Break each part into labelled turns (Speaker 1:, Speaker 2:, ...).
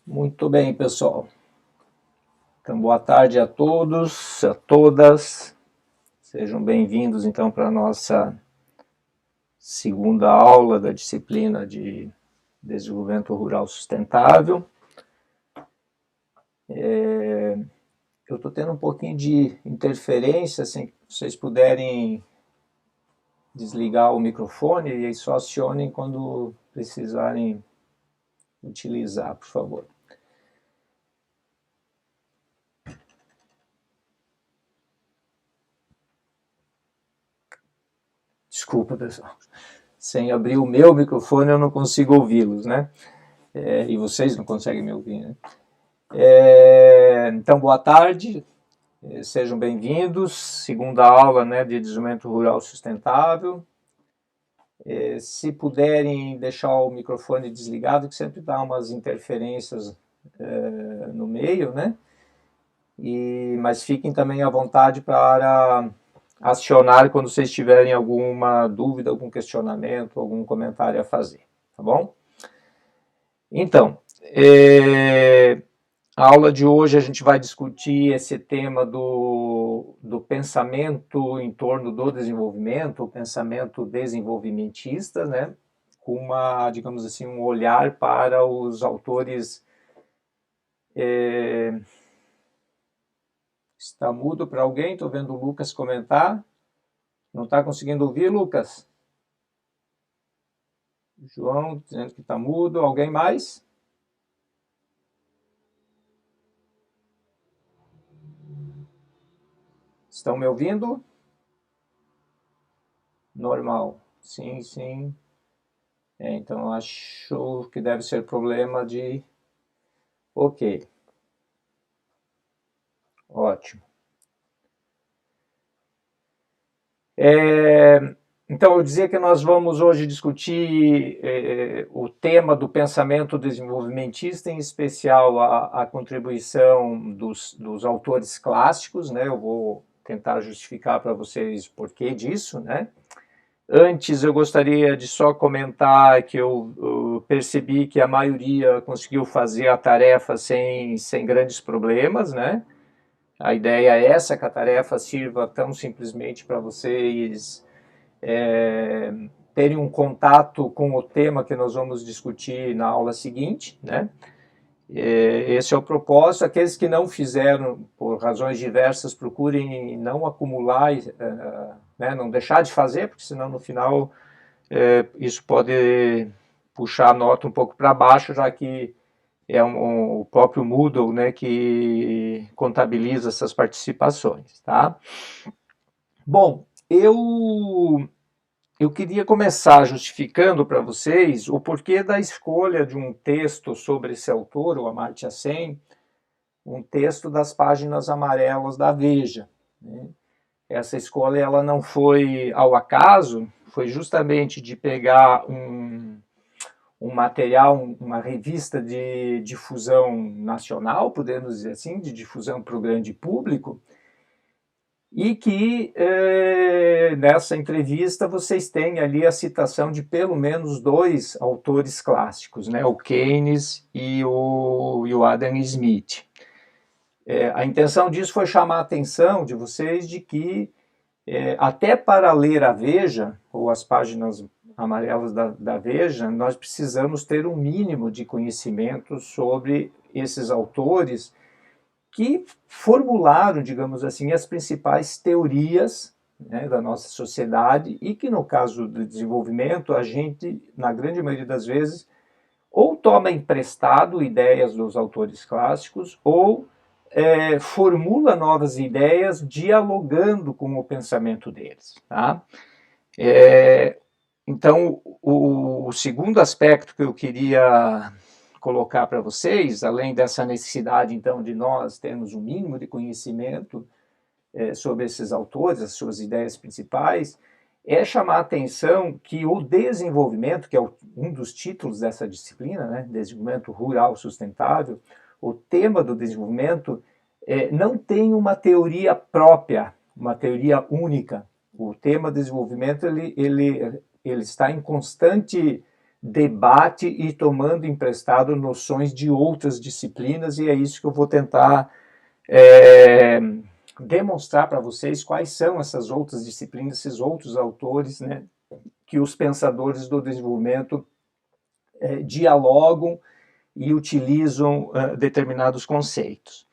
Speaker 1: Muito bem, pessoal. Então, boa tarde a todos, a todas. Sejam bem-vindos, então, para a nossa segunda aula da disciplina de Desenvolvimento Rural Sustentável. Eu estou tendo um pouquinho de interferência, assim, se vocês puderem desligar o microfone e aí só acionem quando precisarem utilizar, por favor. Desculpa, pessoal. Sem abrir o meu microfone eu não consigo ouvi-los, né? E vocês não conseguem me ouvir, né? Então, boa tarde, sejam bem-vindos. Segunda aula, né, de Desenvolvimento Rural Sustentável. Se puderem deixar o microfone desligado, que sempre dá umas interferências no meio, né? Mas fiquem também à vontade para acionar quando vocês tiverem alguma dúvida, algum questionamento, algum comentário a fazer, tá bom? Então, a aula de hoje a gente vai discutir esse tema do pensamento em torno do desenvolvimento, o pensamento desenvolvimentista, né? Com uma, digamos assim, um olhar para os autores. Está mudo para alguém? Estou vendo o Lucas comentar. Não está conseguindo ouvir, Lucas? João dizendo que está mudo. Alguém mais? Estão me ouvindo? Normal. Sim, sim. Então acho que deve ser problema de... Ok. Ótimo. Então, eu dizia que nós vamos hoje discutir o tema do pensamento desenvolvimentista, em especial a contribuição dos autores clássicos, né? Eu vou tentar justificar para vocês o porquê disso, né? Antes, eu gostaria de só comentar que eu percebi que a maioria conseguiu fazer a tarefa sem grandes problemas, né? A ideia é essa, que a tarefa sirva tão simplesmente para vocês terem um contato com o tema que nós vamos discutir na aula seguinte, né? Esse é o propósito. Aqueles que não fizeram, por razões diversas, procurem não acumular, né? Não deixar de fazer, porque senão no final isso pode puxar a nota um pouco para baixo, já que é o próprio Moodle, né, que contabiliza essas participações, tá? Bom, eu queria começar justificando para vocês o porquê da escolha de um texto sobre esse autor, o Amartya Sen, um texto das páginas amarelas da Veja, né? Essa escolha ela não foi ao acaso, foi justamente de pegar um material, uma revista de difusão nacional, podemos dizer assim, de difusão para o grande público, e que nessa entrevista vocês têm ali a citação de pelo menos dois autores clássicos, né, o Keynes e o Adam Smith. A intenção disso foi chamar a atenção de vocês de que até para ler a Veja, ou as páginas amarelas da Veja, nós precisamos ter um mínimo de conhecimento sobre esses autores que formularam, digamos assim, as principais teorias, né, da nossa sociedade e que, no caso do desenvolvimento, a gente, na grande maioria das vezes, ou toma emprestado ideias dos autores clássicos ou formula novas ideias dialogando com o pensamento deles, tá? Então, o segundo aspecto que eu queria colocar para vocês, além dessa necessidade, então, de nós termos um mínimo de conhecimento sobre esses autores, as suas ideias principais, é chamar a atenção que o desenvolvimento, que é um dos títulos dessa disciplina, né, Desenvolvimento Rural Sustentável, o tema do desenvolvimento não tem uma teoria própria, uma teoria única. O tema desenvolvimento ele está em constante debate e tomando emprestado noções de outras disciplinas, e é isso que eu vou tentar demonstrar para vocês quais são essas outras disciplinas, esses outros autores, né, que os pensadores do desenvolvimento dialogam e utilizam determinados conceitos.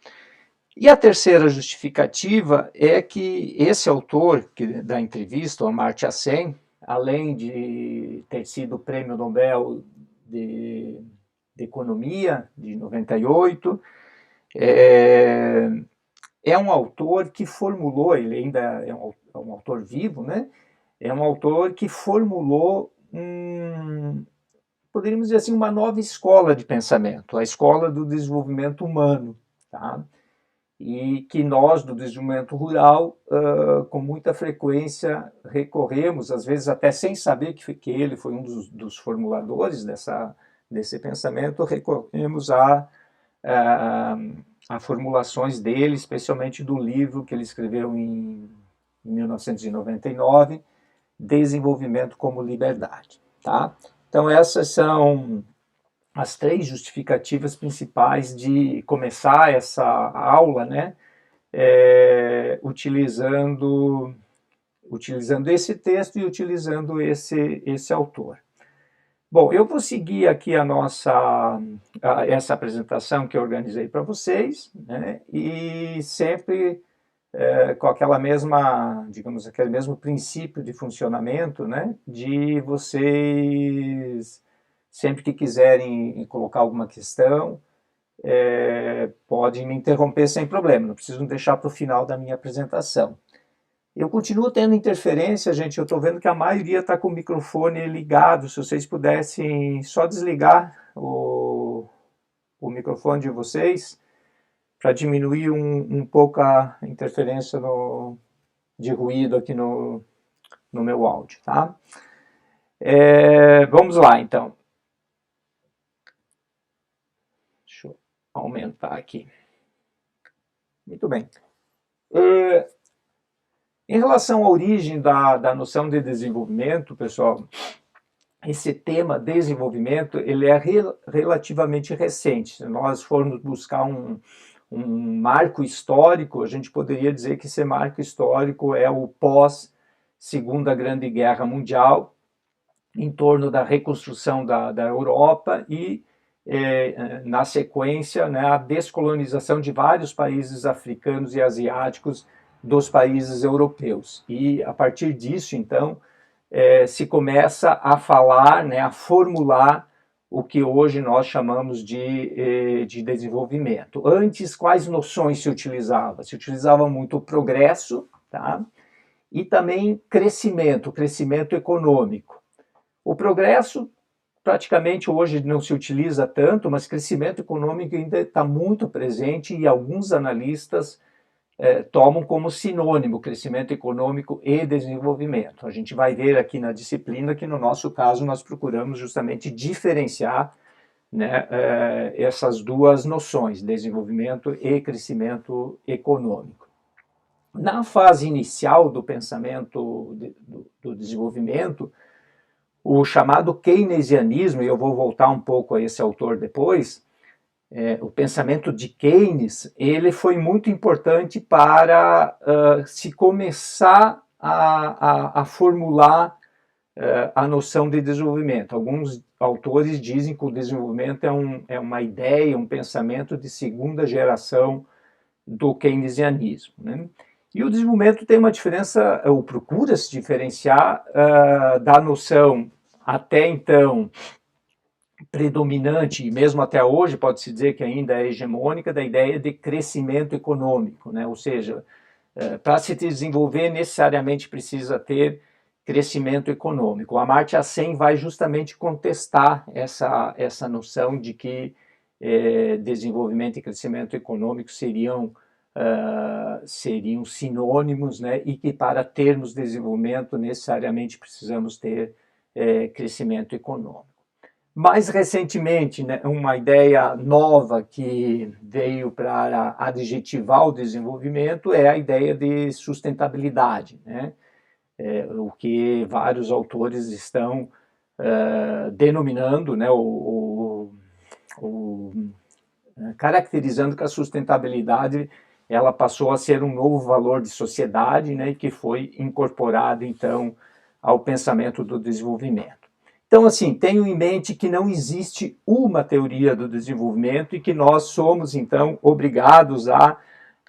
Speaker 1: E a terceira justificativa é que esse autor da entrevista, o Amartya Sen, além de ter sido prêmio Nobel de Economia, de 98, é um autor que formulou, ele ainda é um autor vivo, né? É um autor que formulou, poderíamos dizer assim, uma nova escola de pensamento, a escola do desenvolvimento humano, tá? E que nós, do desenvolvimento rural, com muita frequência recorremos, às vezes até sem saber que ele foi um dos formuladores desse pensamento, recorremos a formulações dele, especialmente do livro que ele escreveu em 1999, Desenvolvimento como Liberdade. Tá? Então essas são as três justificativas principais de começar essa aula, né, utilizando esse texto e utilizando esse autor. Bom, eu vou seguir aqui essa apresentação que eu organizei para vocês, né, e sempre com aquela mesma, digamos, aquele mesmo princípio de funcionamento, né, de vocês, sempre que quiserem colocar alguma questão, podem me interromper sem problema, não precisam deixar para o final da minha apresentação. Eu continuo tendo interferência, gente, eu estou vendo que a maioria está com o microfone ligado, se vocês pudessem só desligar o microfone de vocês, para diminuir um pouco a interferência de ruído aqui no meu áudio, tá? Vamos lá, então. Deixa eu aumentar aqui. Muito bem. Em relação à origem da noção de desenvolvimento, pessoal, esse tema desenvolvimento, ele é relativamente recente. Se nós formos buscar um marco histórico, a gente poderia dizer que esse marco histórico é o pós-Segunda Grande Guerra Mundial, em torno da reconstrução da Europa e, na sequência, né, a descolonização de vários países africanos e asiáticos dos países europeus. E, a partir disso, então, se começa a falar, né, a formular o que hoje nós chamamos de desenvolvimento. Antes, quais noções se utilizava? Se utilizava muito o progresso, tá? E também crescimento econômico. O progresso, praticamente hoje não se utiliza tanto, mas crescimento econômico ainda está muito presente e alguns analistas tomam como sinônimo crescimento econômico e desenvolvimento. A gente vai ver aqui na disciplina que, no nosso caso, nós procuramos justamente diferenciar, né, essas duas noções, desenvolvimento e crescimento econômico. Na fase inicial do pensamento do desenvolvimento, o chamado keynesianismo, e eu vou voltar um pouco a esse autor depois, o pensamento de Keynes, ele foi muito importante para se começar a formular a noção de desenvolvimento. Alguns autores dizem que o desenvolvimento é uma ideia, um pensamento de segunda geração do keynesianismo, né? E o desenvolvimento tem uma diferença, ou procura se diferenciar da noção até então predominante, e mesmo até hoje pode-se dizer que ainda é hegemônica, da ideia de crescimento econômico, né? Ou seja, para se desenvolver necessariamente precisa ter crescimento econômico. O Amartya Sen vai justamente contestar essa noção de que desenvolvimento e crescimento econômico seriam sinônimos, né? E que para termos desenvolvimento necessariamente precisamos ter crescimento econômico. Mais recentemente, né, uma ideia nova que veio para adjetivar o desenvolvimento é a ideia de sustentabilidade, né? O que vários autores estão denominando, né, caracterizando que a sustentabilidade ela passou a ser um novo valor de sociedade, né, e que foi incorporado, então, ao pensamento do desenvolvimento. Então, assim, tenho em mente que não existe uma teoria do desenvolvimento e que nós somos, então, obrigados a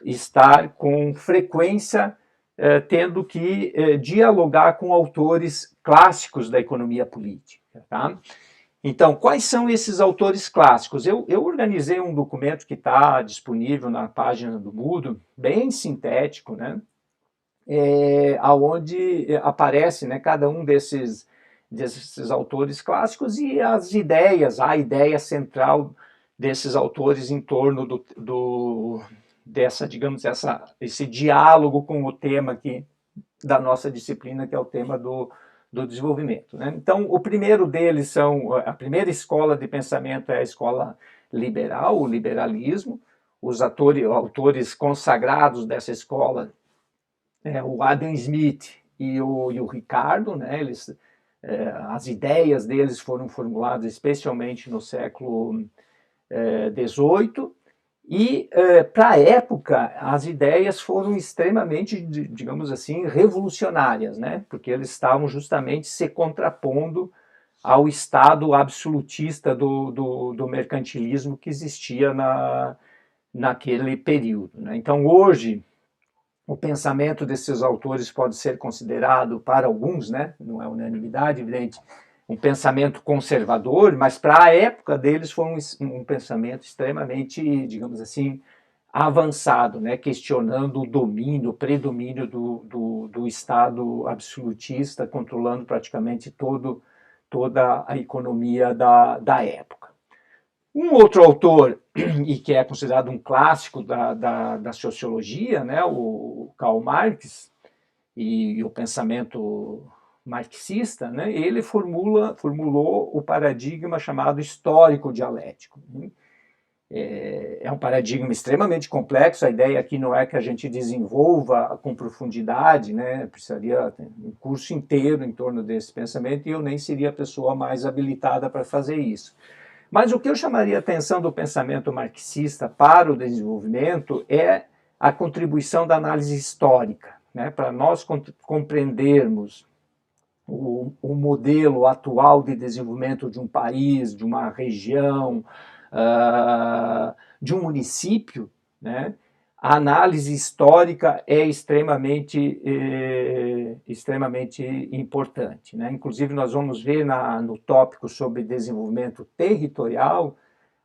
Speaker 1: estar com frequência tendo que dialogar com autores clássicos da economia política. Tá? Então, quais são esses autores clássicos? Eu organizei um documento que está disponível na página do Moodle, bem sintético, né? Onde aparece, né, cada um desses autores clássicos e as ideias, a ideia central desses autores em torno esse diálogo com o tema aqui da nossa disciplina, que é o tema do desenvolvimento. Né? Então, o primeiro deles a primeira escola de pensamento é a escola liberal, o liberalismo. Os autores consagrados dessa escola o Adam Smith e o Ricardo, né? As ideias deles foram formuladas especialmente no século XVIII, e para a época as ideias foram extremamente, digamos assim, revolucionárias, né? Porque eles estavam justamente se contrapondo ao estado absolutista do mercantilismo que existia naquele período. Né? Então, hoje, o pensamento desses autores pode ser considerado, para alguns, né, não é unanimidade, evidente, um pensamento conservador, mas para a época deles foi um pensamento extremamente, digamos assim, avançado, né, questionando o domínio, o predomínio do Estado absolutista, controlando praticamente toda a economia da época. Um outro autor, e que é considerado um clássico da sociologia, né, o Karl Marx, e o pensamento marxista, né, ele formulou o paradigma chamado histórico dialético. Né? É um paradigma extremamente complexo, a ideia aqui não é que a gente desenvolva com profundidade, né? Precisaria ter um curso inteiro em torno desse pensamento e eu nem seria a pessoa mais habilitada para fazer isso. Mas o que eu chamaria a atenção do pensamento marxista para o desenvolvimento é a contribuição da análise histórica, né? Para nós compreendermos o modelo atual de desenvolvimento de um país, de uma região, de um município, né? A análise histórica é extremamente importante. Né? Inclusive, nós vamos ver no tópico sobre desenvolvimento territorial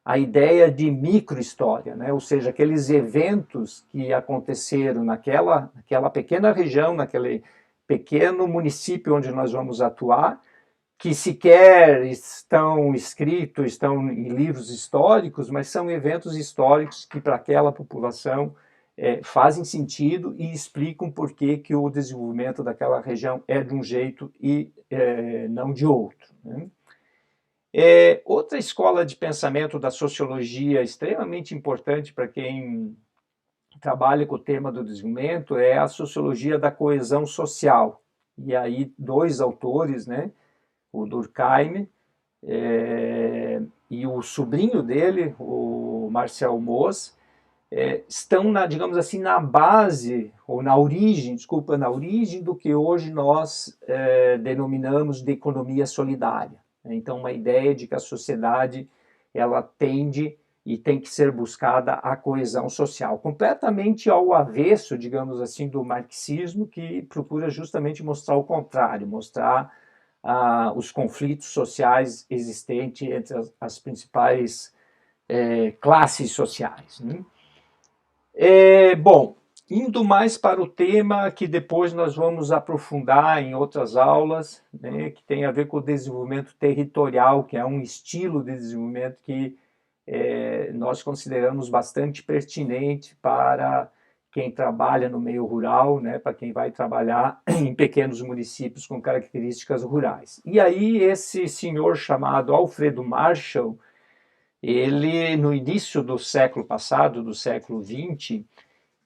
Speaker 1: a ideia de microhistória, né? Ou seja, aqueles eventos que aconteceram naquela pequena região, naquele pequeno município onde nós vamos atuar, que sequer estão escritos, estão em livros históricos, mas são eventos históricos que para aquela população fazem sentido e explicam por que o desenvolvimento daquela região é de um jeito e não de outro. Né? Outra escola de pensamento da sociologia extremamente importante para quem trabalha com o tema do desenvolvimento é a sociologia da coesão social. E aí dois autores, né, o Durkheim e o sobrinho dele, o Marcel Mauss, estão, digamos assim, na base, ou na origem do que hoje nós denominamos de economia solidária. Então, uma ideia de que a sociedade ela tende e tem que ser buscada a coesão social, completamente ao avesso, digamos assim, do marxismo, que procura justamente mostrar o contrário, mostrar os conflitos sociais existentes entre as principais classes sociais. Né? Bom, indo mais para o tema que depois nós vamos aprofundar em outras aulas, né, que tem a ver com o desenvolvimento territorial, que é um estilo de desenvolvimento que nós consideramos bastante pertinente para quem trabalha no meio rural, né, para quem vai trabalhar em pequenos municípios com características rurais. E aí esse senhor chamado Alfredo Marshall, ele no início do século passado, do século XX,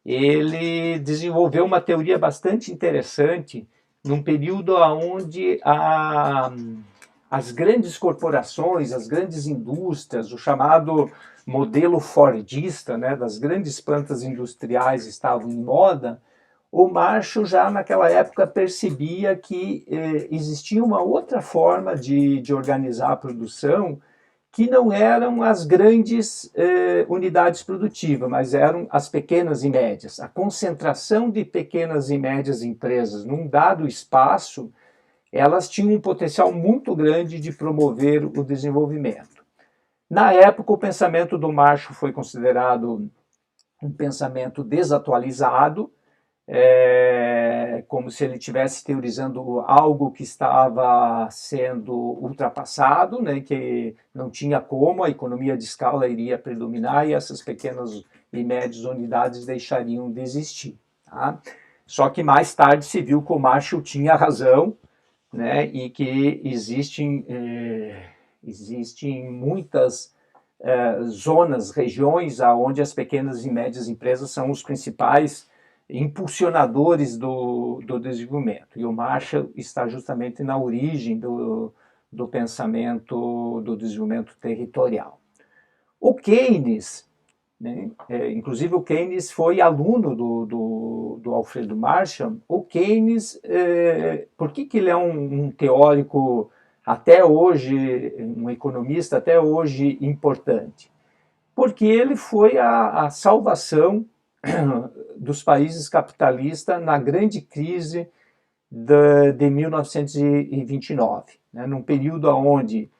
Speaker 1: ele desenvolveu uma teoria bastante interessante num período onde a as grandes corporações, as grandes indústrias, o chamado modelo fordista, né, das grandes plantas industriais estavam em moda, o Marshall já naquela época percebia que existia uma outra forma de organizar a produção, que não eram as grandes unidades produtivas, mas eram as pequenas e médias. A concentração de pequenas e médias empresas num dado espaço, elas tinham um potencial muito grande de promover o desenvolvimento. Na época, o pensamento do Marshall foi considerado um pensamento desatualizado, como se ele estivesse teorizando algo que estava sendo ultrapassado, né, que não tinha como, a economia de escala iria predominar e essas pequenas e médias unidades deixariam de existir. Tá? Só que mais tarde se viu que o Marshall tinha razão, né, e que existem muitas zonas, regiões onde as pequenas e médias empresas são os principais impulsionadores do desenvolvimento. E o Marshall está justamente na origem do pensamento do desenvolvimento territorial. O Keynes, né, inclusive o Keynes foi aluno do Alfredo Marshall. O Keynes, por que ele é um teórico até hoje, um economista até hoje importante? Porque ele foi a salvação dos países capitalistas na grande crise de 1929, né, num período onde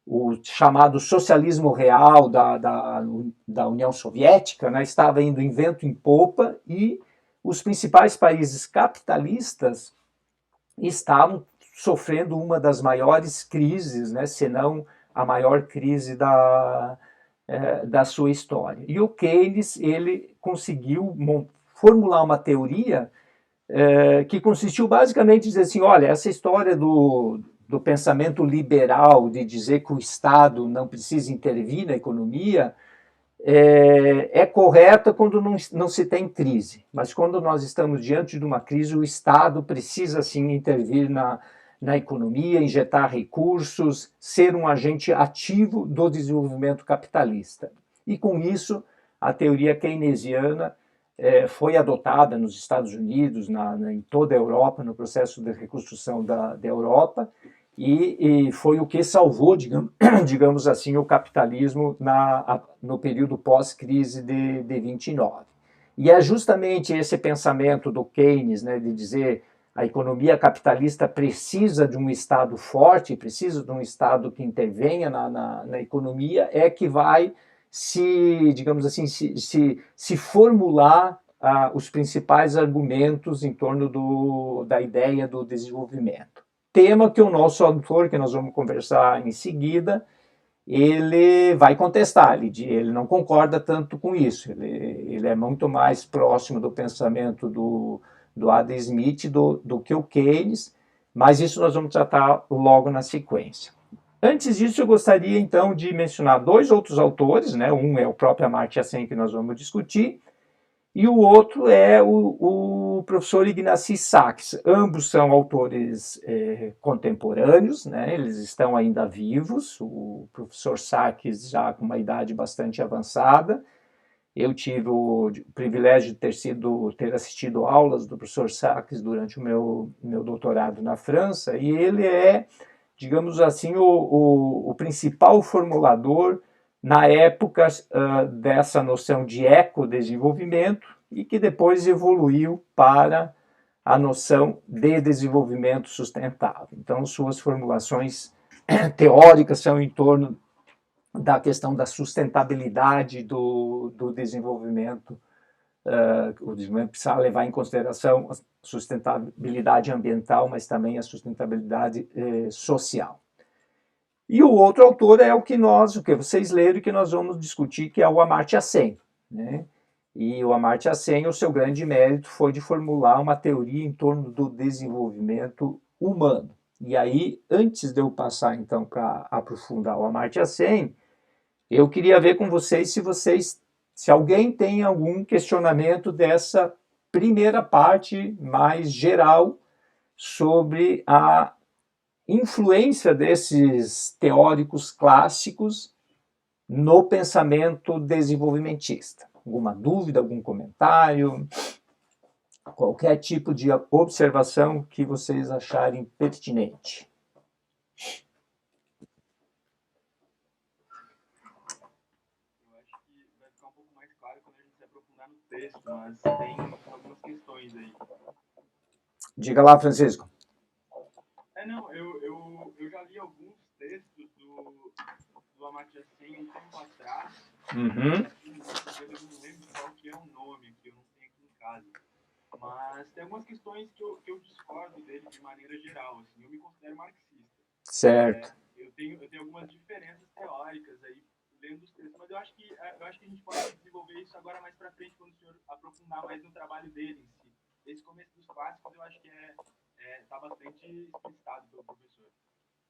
Speaker 1: o chamado socialismo real da União Soviética, né, estava indo em vento em popa e os principais países capitalistas estavam sofrendo uma das maiores crises, né, se não a maior crise da sua história. E o Keynes, ele conseguiu formular uma teoria que consistiu basicamente em dizer assim, olha, essa história do pensamento liberal, de dizer que o Estado não precisa intervir na economia, é correta quando não se tem crise. Mas quando nós estamos diante de uma crise, o Estado precisa sim intervir na economia, injetar recursos, ser um agente ativo do desenvolvimento capitalista. E com isso, a teoria keynesiana foi adotada nos Estados Unidos, em toda a Europa, no processo de reconstrução da Europa, e foi o que salvou, digamos assim, o capitalismo no período pós-crise de 29. E é justamente esse pensamento do Keynes, né, de dizer a economia capitalista precisa de um Estado forte, precisa de um Estado que intervenha na economia, é que vai digamos assim, se formular os principais argumentos em torno da ideia do desenvolvimento. Tema que o nosso autor, que nós vamos conversar em seguida, ele vai contestar, ele não concorda tanto com isso, ele é muito mais próximo do pensamento do Adam Smith do que o Keynes, mas isso nós vamos tratar logo na sequência. Antes disso, eu gostaria então de mencionar dois outros autores, né? Um é o próprio Amartya Sen, que nós vamos discutir, e o outro é o professor Ignacy Sachs. Ambos são autores contemporâneos, né? Eles estão ainda vivos. O professor Sachs já com uma idade bastante avançada. Eu tive o privilégio de ter assistido aulas do professor Sachs durante o meu doutorado na França, e ele é, digamos assim, o principal formulador na época dessa noção de ecodesenvolvimento e que depois evoluiu para a noção de desenvolvimento sustentável. Então, suas formulações teóricas são em torno da questão da sustentabilidade do desenvolvimento. O desenvolvimento precisa levar em consideração a sustentabilidade ambiental, mas também a sustentabilidade social. E o outro autor é o que vocês leram e que nós vamos discutir, que é o Amartya Sen, né? E o Amartya Sen, o seu grande mérito foi de formular uma teoria em torno do desenvolvimento humano. E aí, antes de eu passar então para aprofundar o Amartya Sen, eu queria ver com vocês se alguém tem algum questionamento dessa primeira parte mais geral sobre influência desses teóricos clássicos no pensamento desenvolvimentista. Alguma dúvida, algum comentário, qualquer tipo de observação que vocês acharem pertinente.
Speaker 2: Eu acho que vai ficar um pouco mais claro quando a gente se aprofundar no texto, mas tem algumas questões aí.
Speaker 1: Diga lá, Francisco.
Speaker 2: Não, eu já li alguns textos do Amartya Sen um tempo atrás.
Speaker 1: Uhum.
Speaker 2: Eu não lembro qual que é o nome, que eu não tenho aqui em casa. Mas tem algumas questões que eu discordo dele de maneira geral. Assim, eu me considero marxista.
Speaker 1: Certo.
Speaker 2: Eu tenho algumas diferenças teóricas aí lendo os textos, mas eu acho que a gente pode desenvolver isso agora mais para frente, quando o senhor aprofundar mais no trabalho dele em si. Esse começo dos clássicos eu acho que está bastante explicitado pelo professor.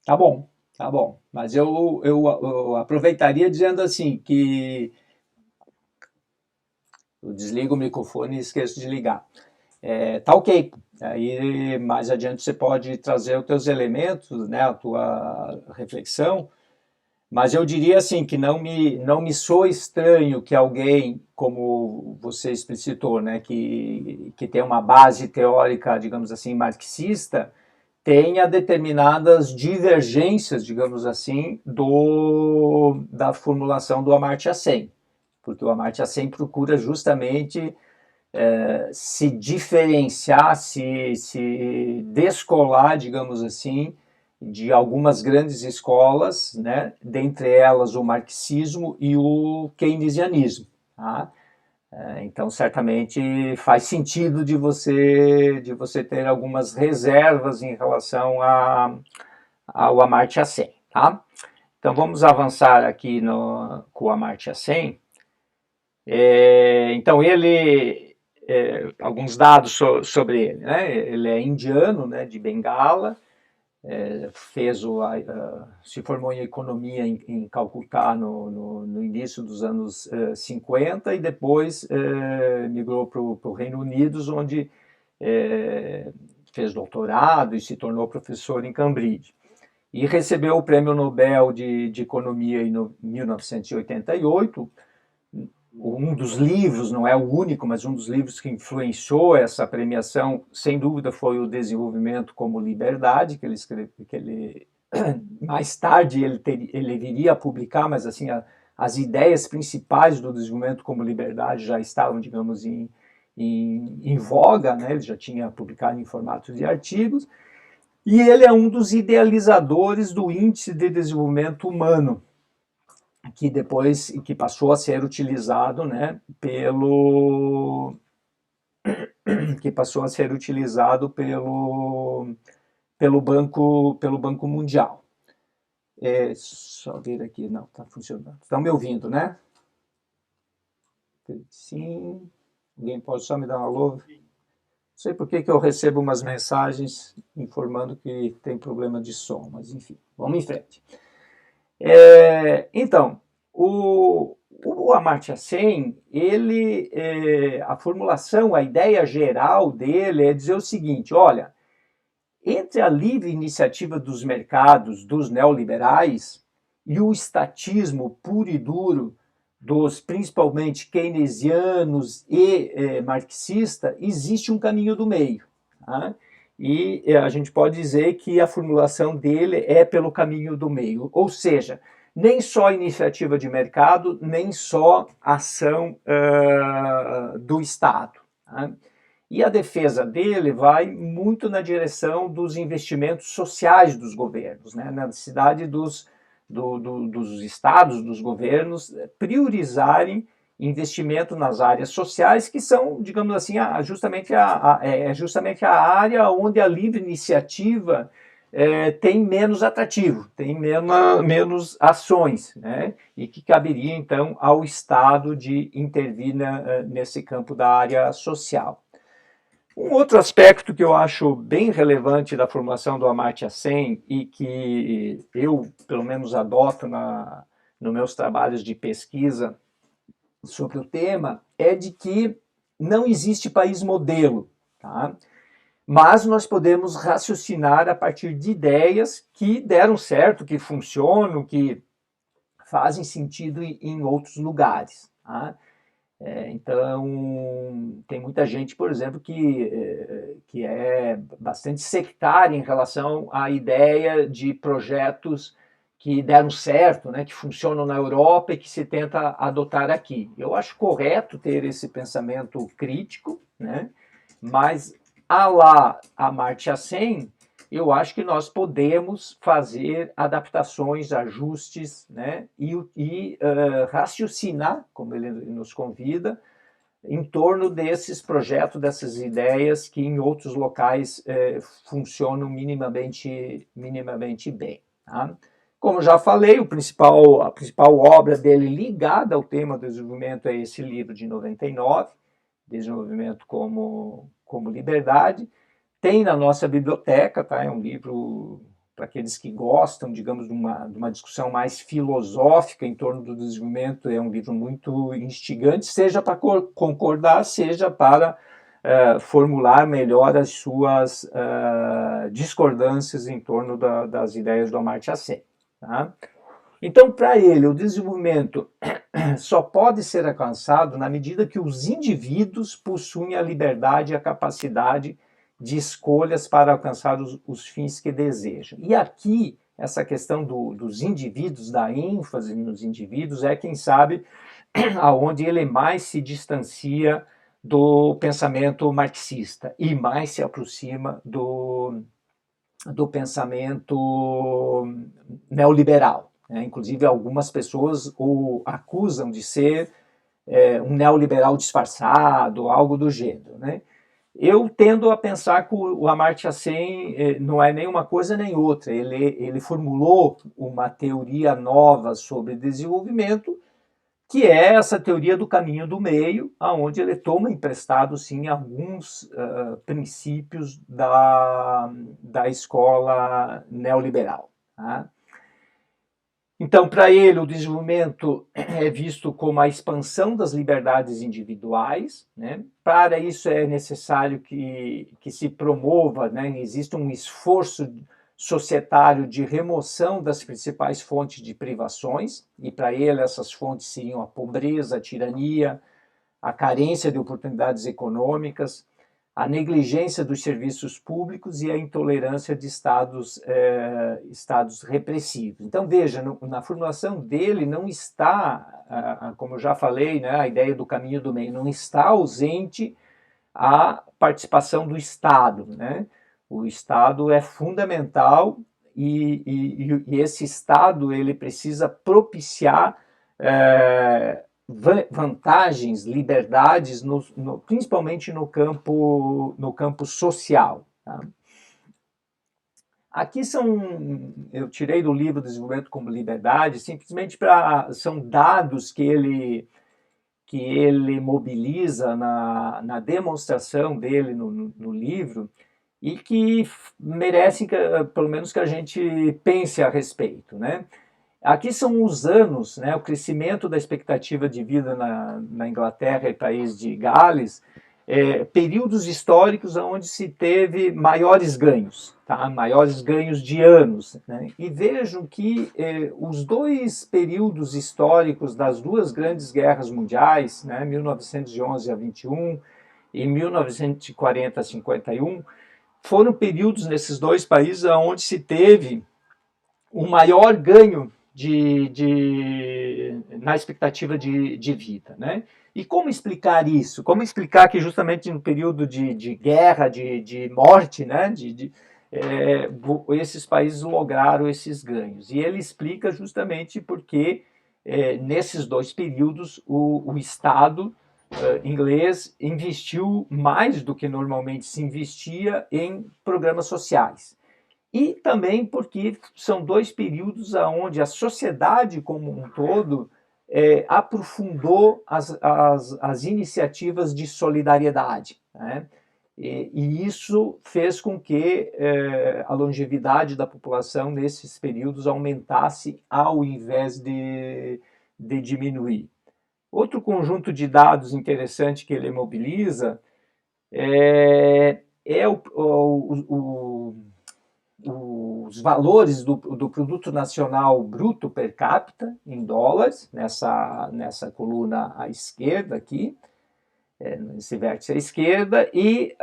Speaker 1: Tá bom, tá bom. Mas eu aproveitaria dizendo assim que eu desligo o microfone e esqueço de ligar. Tá ok. Aí mais adiante você pode trazer os teus elementos, né, a tua reflexão, mas eu diria assim que não me soa estranho que alguém, como você explicitou, né, que tem uma base teórica, digamos assim, marxista, tenha determinadas divergências, digamos assim, da formulação do Amartya Sen, porque o Amartya Sen procura justamente se diferenciar, se descolar, digamos assim, de algumas grandes escolas, né, dentre elas o marxismo e o keynesianismo. Tá? Então, certamente faz sentido de você ter algumas reservas em relação ao Amartya Sen. Tá? Então, vamos avançar aqui com o Amartya Sen. Então, alguns dados sobre ele. Né? Ele é indiano, né, de Bengala, se formou em economia em Calcutá no início dos anos 50 e depois migrou para o Reino Unido, onde fez doutorado e se tornou professor em Cambridge. E recebeu o Prêmio Nobel de Economia em 1988. Um dos livros, não é o único, mas um dos livros que influenciou essa premiação, sem dúvida, foi o Desenvolvimento como Liberdade, que ele escreveu, mais tarde ele viria a publicar, mas assim as ideias principais do desenvolvimento como liberdade já estavam, digamos, em voga, né? Ele já tinha publicado em formato de artigos, e ele é um dos idealizadores do Índice de Desenvolvimento Humano, que passou a ser utilizado, né, pelo Banco Mundial. Só ver aqui, não, está funcionando. Estão me ouvindo, né? Sim. Alguém pode só me dar um alô? Não sei por que eu recebo umas mensagens informando que tem problema de som, mas enfim, vamos em frente. Então, o Amartya Sen, a formulação, a ideia geral dele é dizer o seguinte: olha, entre a livre iniciativa dos mercados, dos neoliberais, e o estatismo puro e duro dos principalmente keynesianos e marxista, existe um caminho do meio. Tá? E a gente pode dizer que a formulação dele é pelo caminho do meio, ou seja, nem só iniciativa de mercado, nem só ação do Estado. Tá? E a defesa dele vai muito na direção dos investimentos sociais dos governos, né? Na necessidade dos estados, dos governos, priorizarem investimento nas áreas sociais, que são, digamos assim, justamente a área onde a livre iniciativa tem menos atrativo, tem menos ações, né? E que caberia, então, ao Estado de intervir nesse campo da área social. Um outro aspecto que eu acho bem relevante da formação do Amartya Sen e que eu, pelo menos, adoto nos meus trabalhos de pesquisa sobre o tema é de que não existe país modelo. Tá? mas nós podemos raciocinar a partir de ideias que deram certo, que funcionam, que fazem sentido em outros lugares. Tá? Então, tem muita gente, por exemplo, que é bastante sectária em relação à ideia de projetos que deram certo, né, que funcionam na Europa e que se tenta adotar aqui. Eu acho correto ter esse pensamento crítico, né, mas a lá Amartya Sen, eu acho que nós podemos fazer adaptações, ajustes, né, e raciocinar, como ele nos convida, em torno desses projetos, dessas ideias que em outros locais funcionam minimamente bem. Tá? Como já falei, a principal obra dele ligada ao tema do desenvolvimento é esse livro de 99, Desenvolvimento como Liberdade. Tem na nossa biblioteca, tá? É um livro para aqueles que gostam, digamos, de uma discussão mais filosófica em torno do desenvolvimento. É um livro muito instigante, seja para concordar, seja para formular melhor as suas discordâncias em torno das ideias do Amartya Sen. Tá? Então, para ele, o desenvolvimento só pode ser alcançado na medida que os indivíduos possuem a liberdade e a capacidade de escolhas para alcançar os fins que desejam. E aqui, essa questão dos indivíduos, da ênfase nos indivíduos, é, quem sabe, aonde ele mais se distancia do pensamento marxista e mais se aproxima do pensamento neoliberal. Inclusive, algumas pessoas o acusam de ser um neoliberal disfarçado, algo do gênero. Né? Eu tendo a pensar que o Amartya Sen não é nem uma coisa nem outra. Ele formulou uma teoria nova sobre desenvolvimento, que é essa teoria do caminho do meio, aonde ele toma emprestado, sim, alguns princípios da escola neoliberal. Tá? Então, para ele, o desenvolvimento é visto como a expansão das liberdades individuais. Né? Para isso é necessário que se promova, né? Existe um esforço societário de remoção das principais fontes de privações, e para ele essas fontes seriam a pobreza, a tirania, a carência de oportunidades econômicas, a negligência dos serviços públicos e a intolerância de estados repressivos. Então, veja, na formulação dele não está, como eu já falei, né, a ideia do caminho do meio, não está ausente a participação do Estado. Né? O Estado é fundamental e esse Estado ele precisa propiciar vantagens, liberdades, principalmente no campo social. Tá? Aqui eu tirei do livro Desenvolvimento como Liberdade, simplesmente são dados que ele mobiliza na demonstração dele no livro e que merecem, pelo menos, que a gente pense a respeito. Né? Aqui são os anos, né, o crescimento da expectativa de vida na Inglaterra e país de Gales, períodos históricos onde se teve maiores ganhos, tá? Maiores ganhos de anos. Né? E vejam que os dois períodos históricos das duas grandes guerras mundiais, né, 1911 a 21 e 1940 a 51, foram períodos nesses dois países onde se teve o maior ganho na expectativa de vida. Né? E como explicar isso? Como explicar que justamente no período de guerra, de morte, né, esses países lograram esses ganhos? E ele explica justamente porque nesses dois períodos o Estado inglês investiu mais do que normalmente se investia em programas sociais. E também porque são dois períodos onde a sociedade como um todo aprofundou as iniciativas de solidariedade. Né? E isso fez com que a longevidade da população nesses períodos aumentasse ao invés de diminuir. Outro conjunto de dados interessante que ele mobiliza é é os valores do Produto Nacional Bruto per capita em dólares, nessa coluna à esquerda aqui, nesse vértice à esquerda, e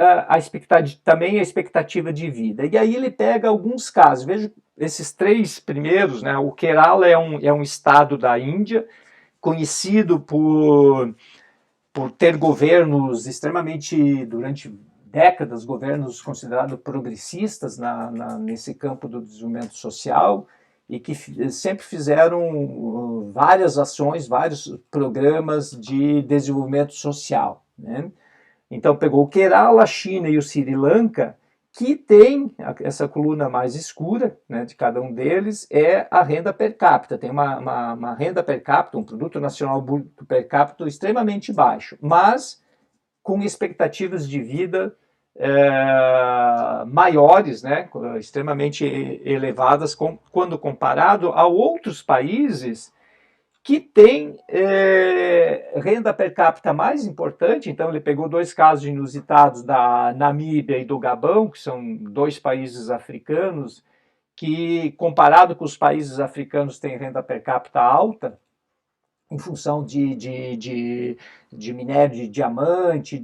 Speaker 1: também a expectativa de vida. E aí ele pega alguns casos, veja esses três primeiros, né? O Kerala é um estado da Índia, conhecido por ter governos extremamente, durante décadas, governos considerados progressistas nesse campo do desenvolvimento social, e que sempre fizeram várias ações, vários programas de desenvolvimento social, né? Então pegou o Kerala, a China e o Sri Lanka, que tem essa coluna mais escura, né, de cada um deles, é a renda per capita. Tem uma renda per capita, um produto nacional bruto per capita extremamente baixo, mas com expectativas de vida maiores, né, extremamente elevadas, quando comparado a outros países que tem renda per capita mais importante. Então ele pegou dois casos inusitados da Namíbia e do Gabão, que são dois países africanos que, comparado com os países africanos, têm renda per capita alta, em função de minério de diamante,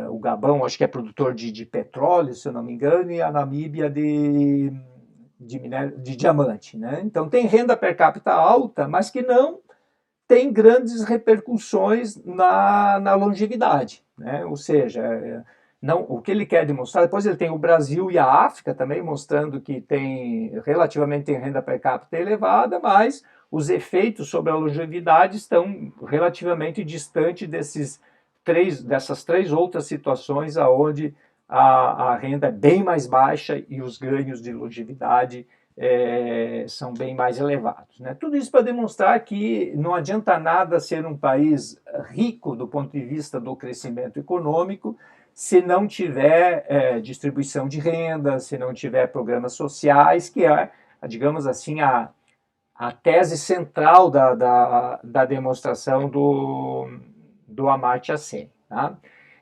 Speaker 1: o Gabão acho que é produtor de petróleo, se eu não me engano, e a Namíbia de diamante, né? Então tem renda per capita alta, mas que não tem grandes repercussões na longevidade, né? Ou seja, não, o que ele quer demonstrar, depois ele tem o Brasil e a África também, mostrando que relativamente tem renda per capita elevada, mas os efeitos sobre a longevidade estão relativamente distantes dessas três outras situações aonde a renda é bem mais baixa e os ganhos de longevidade são bem mais elevados, né? Tudo isso para demonstrar que não adianta nada ser um país rico do ponto de vista do crescimento econômico se não tiver distribuição de renda, se não tiver programas sociais, que é, digamos assim, a tese central da demonstração do Amartya Sen. Tá?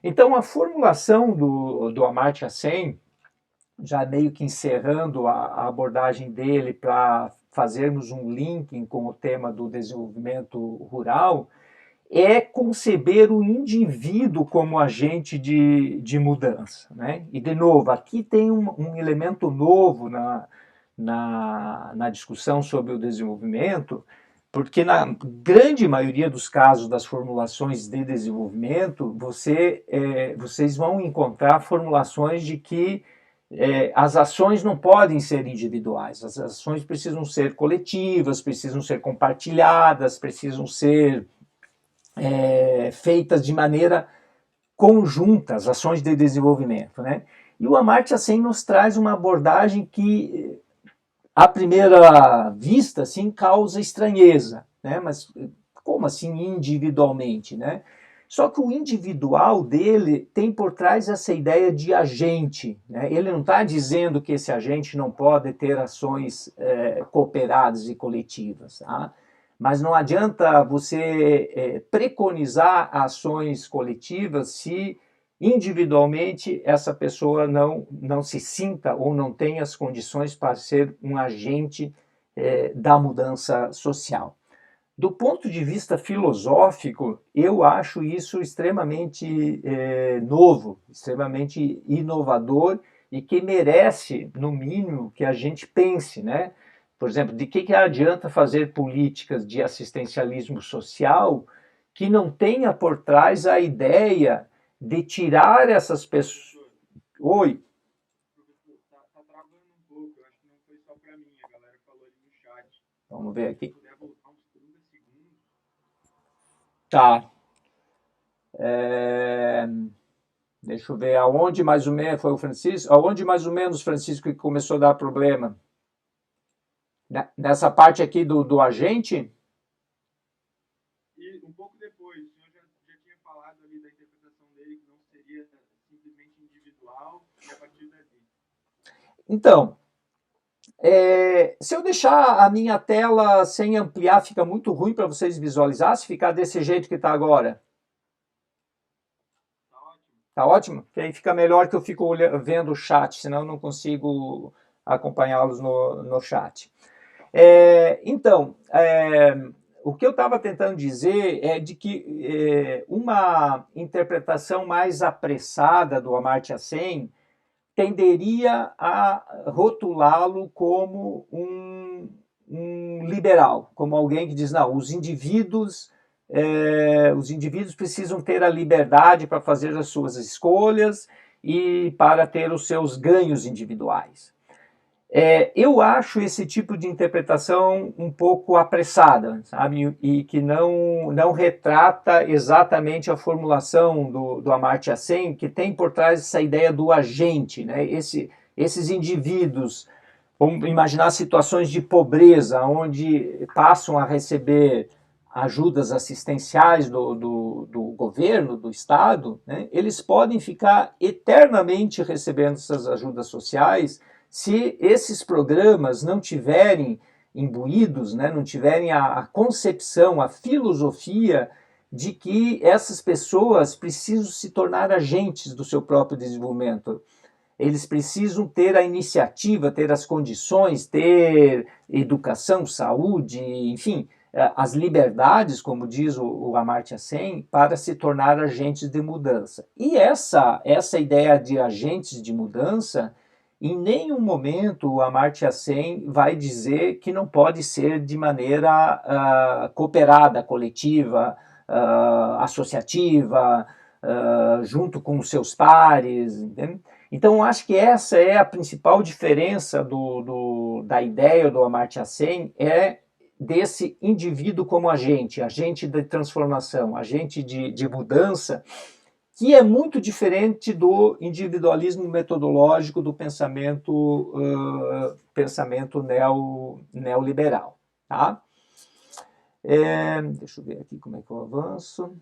Speaker 1: Então, a formulação do Amartya Sen, já meio que encerrando a abordagem dele para fazermos um linking com o tema do desenvolvimento rural, é conceber o indivíduo como agente de mudança, né? E, de novo, aqui tem um elemento novo na discussão sobre o desenvolvimento, porque na grande maioria dos casos das formulações de desenvolvimento, vocês vão encontrar formulações de que as ações não podem ser individuais, as ações precisam ser coletivas, precisam ser compartilhadas, precisam ser feitas de maneira conjunta, as ações de desenvolvimento, né? E o Amartya Sen nos traz uma abordagem que, à primeira vista, assim, causa estranheza, né? Mas como assim individualmente, né? Só que o individual dele tem por trás essa ideia de agente, né? Ele não está dizendo que esse agente não pode ter ações cooperadas e coletivas, tá? Mas não adianta você preconizar ações coletivas se individualmente essa pessoa não se sinta ou não tem as condições para ser um agente da mudança social. Do ponto de vista filosófico, eu acho isso extremamente novo, extremamente inovador e que merece, no mínimo, que a gente pense, né? Por exemplo, de que adianta fazer políticas de assistencialismo social que não tenha por trás a ideia de tirar essas pessoas. Oi.
Speaker 2: Professor, tá travando um pouco, eu acho que não foi só para mim, a galera falou ali no chat.
Speaker 1: Vamos ver aqui.
Speaker 2: Se puder voltar uns 30 segundos.
Speaker 1: Tá. Deixa eu ver aonde mais ou menos foi o Francisco. Aonde mais ou menos, Francisco, que começou a dar problema? Nessa parte aqui do agente?
Speaker 2: E um pouco depois, o senhor já tinha falado ali da interpretação dele, que não seria simplesmente individual, e a partir daí.
Speaker 1: Então, se eu deixar a minha tela sem ampliar, fica muito ruim para vocês visualizar, se ficar desse jeito que está agora.
Speaker 2: Tá ótimo.
Speaker 1: Tá ótimo? Que aí fica melhor que eu fico vendo o chat, senão eu não consigo acompanhá-los no chat. Então, o que eu estava tentando dizer é de que uma interpretação mais apressada do Amartya Sen tenderia a rotulá-lo como um liberal, como alguém que diz, não, os indivíduos precisam ter a liberdade para fazer as suas escolhas e para ter os seus ganhos individuais. Eu acho esse tipo de interpretação um pouco apressada, sabe? E que não retrata exatamente a formulação do Amartya Sen, que tem por trás essa ideia do agente, né? Esses indivíduos, vamos imaginar situações de pobreza, onde passam a receber ajudas assistenciais do governo, do Estado, né? Eles podem ficar eternamente recebendo essas ajudas sociais se esses programas não tiverem imbuídos, né, não tiverem a concepção, a filosofia de que essas pessoas precisam se tornar agentes do seu próprio desenvolvimento. Eles precisam ter a iniciativa, ter as condições, ter educação, saúde, enfim, as liberdades, como diz o Amartya Sen, para se tornar agentes de mudança. E essa ideia de agentes de mudança, em nenhum momento o Amartya Sen vai dizer que não pode ser de maneira cooperada, coletiva, associativa, junto com os seus pares, entende? Então, acho que essa é a principal diferença da ideia do Amartya Sen, desse indivíduo como agente de transformação, agente de mudança, que é muito diferente do individualismo metodológico do pensamento neoliberal. Tá? Deixa eu ver aqui como é que eu avanço.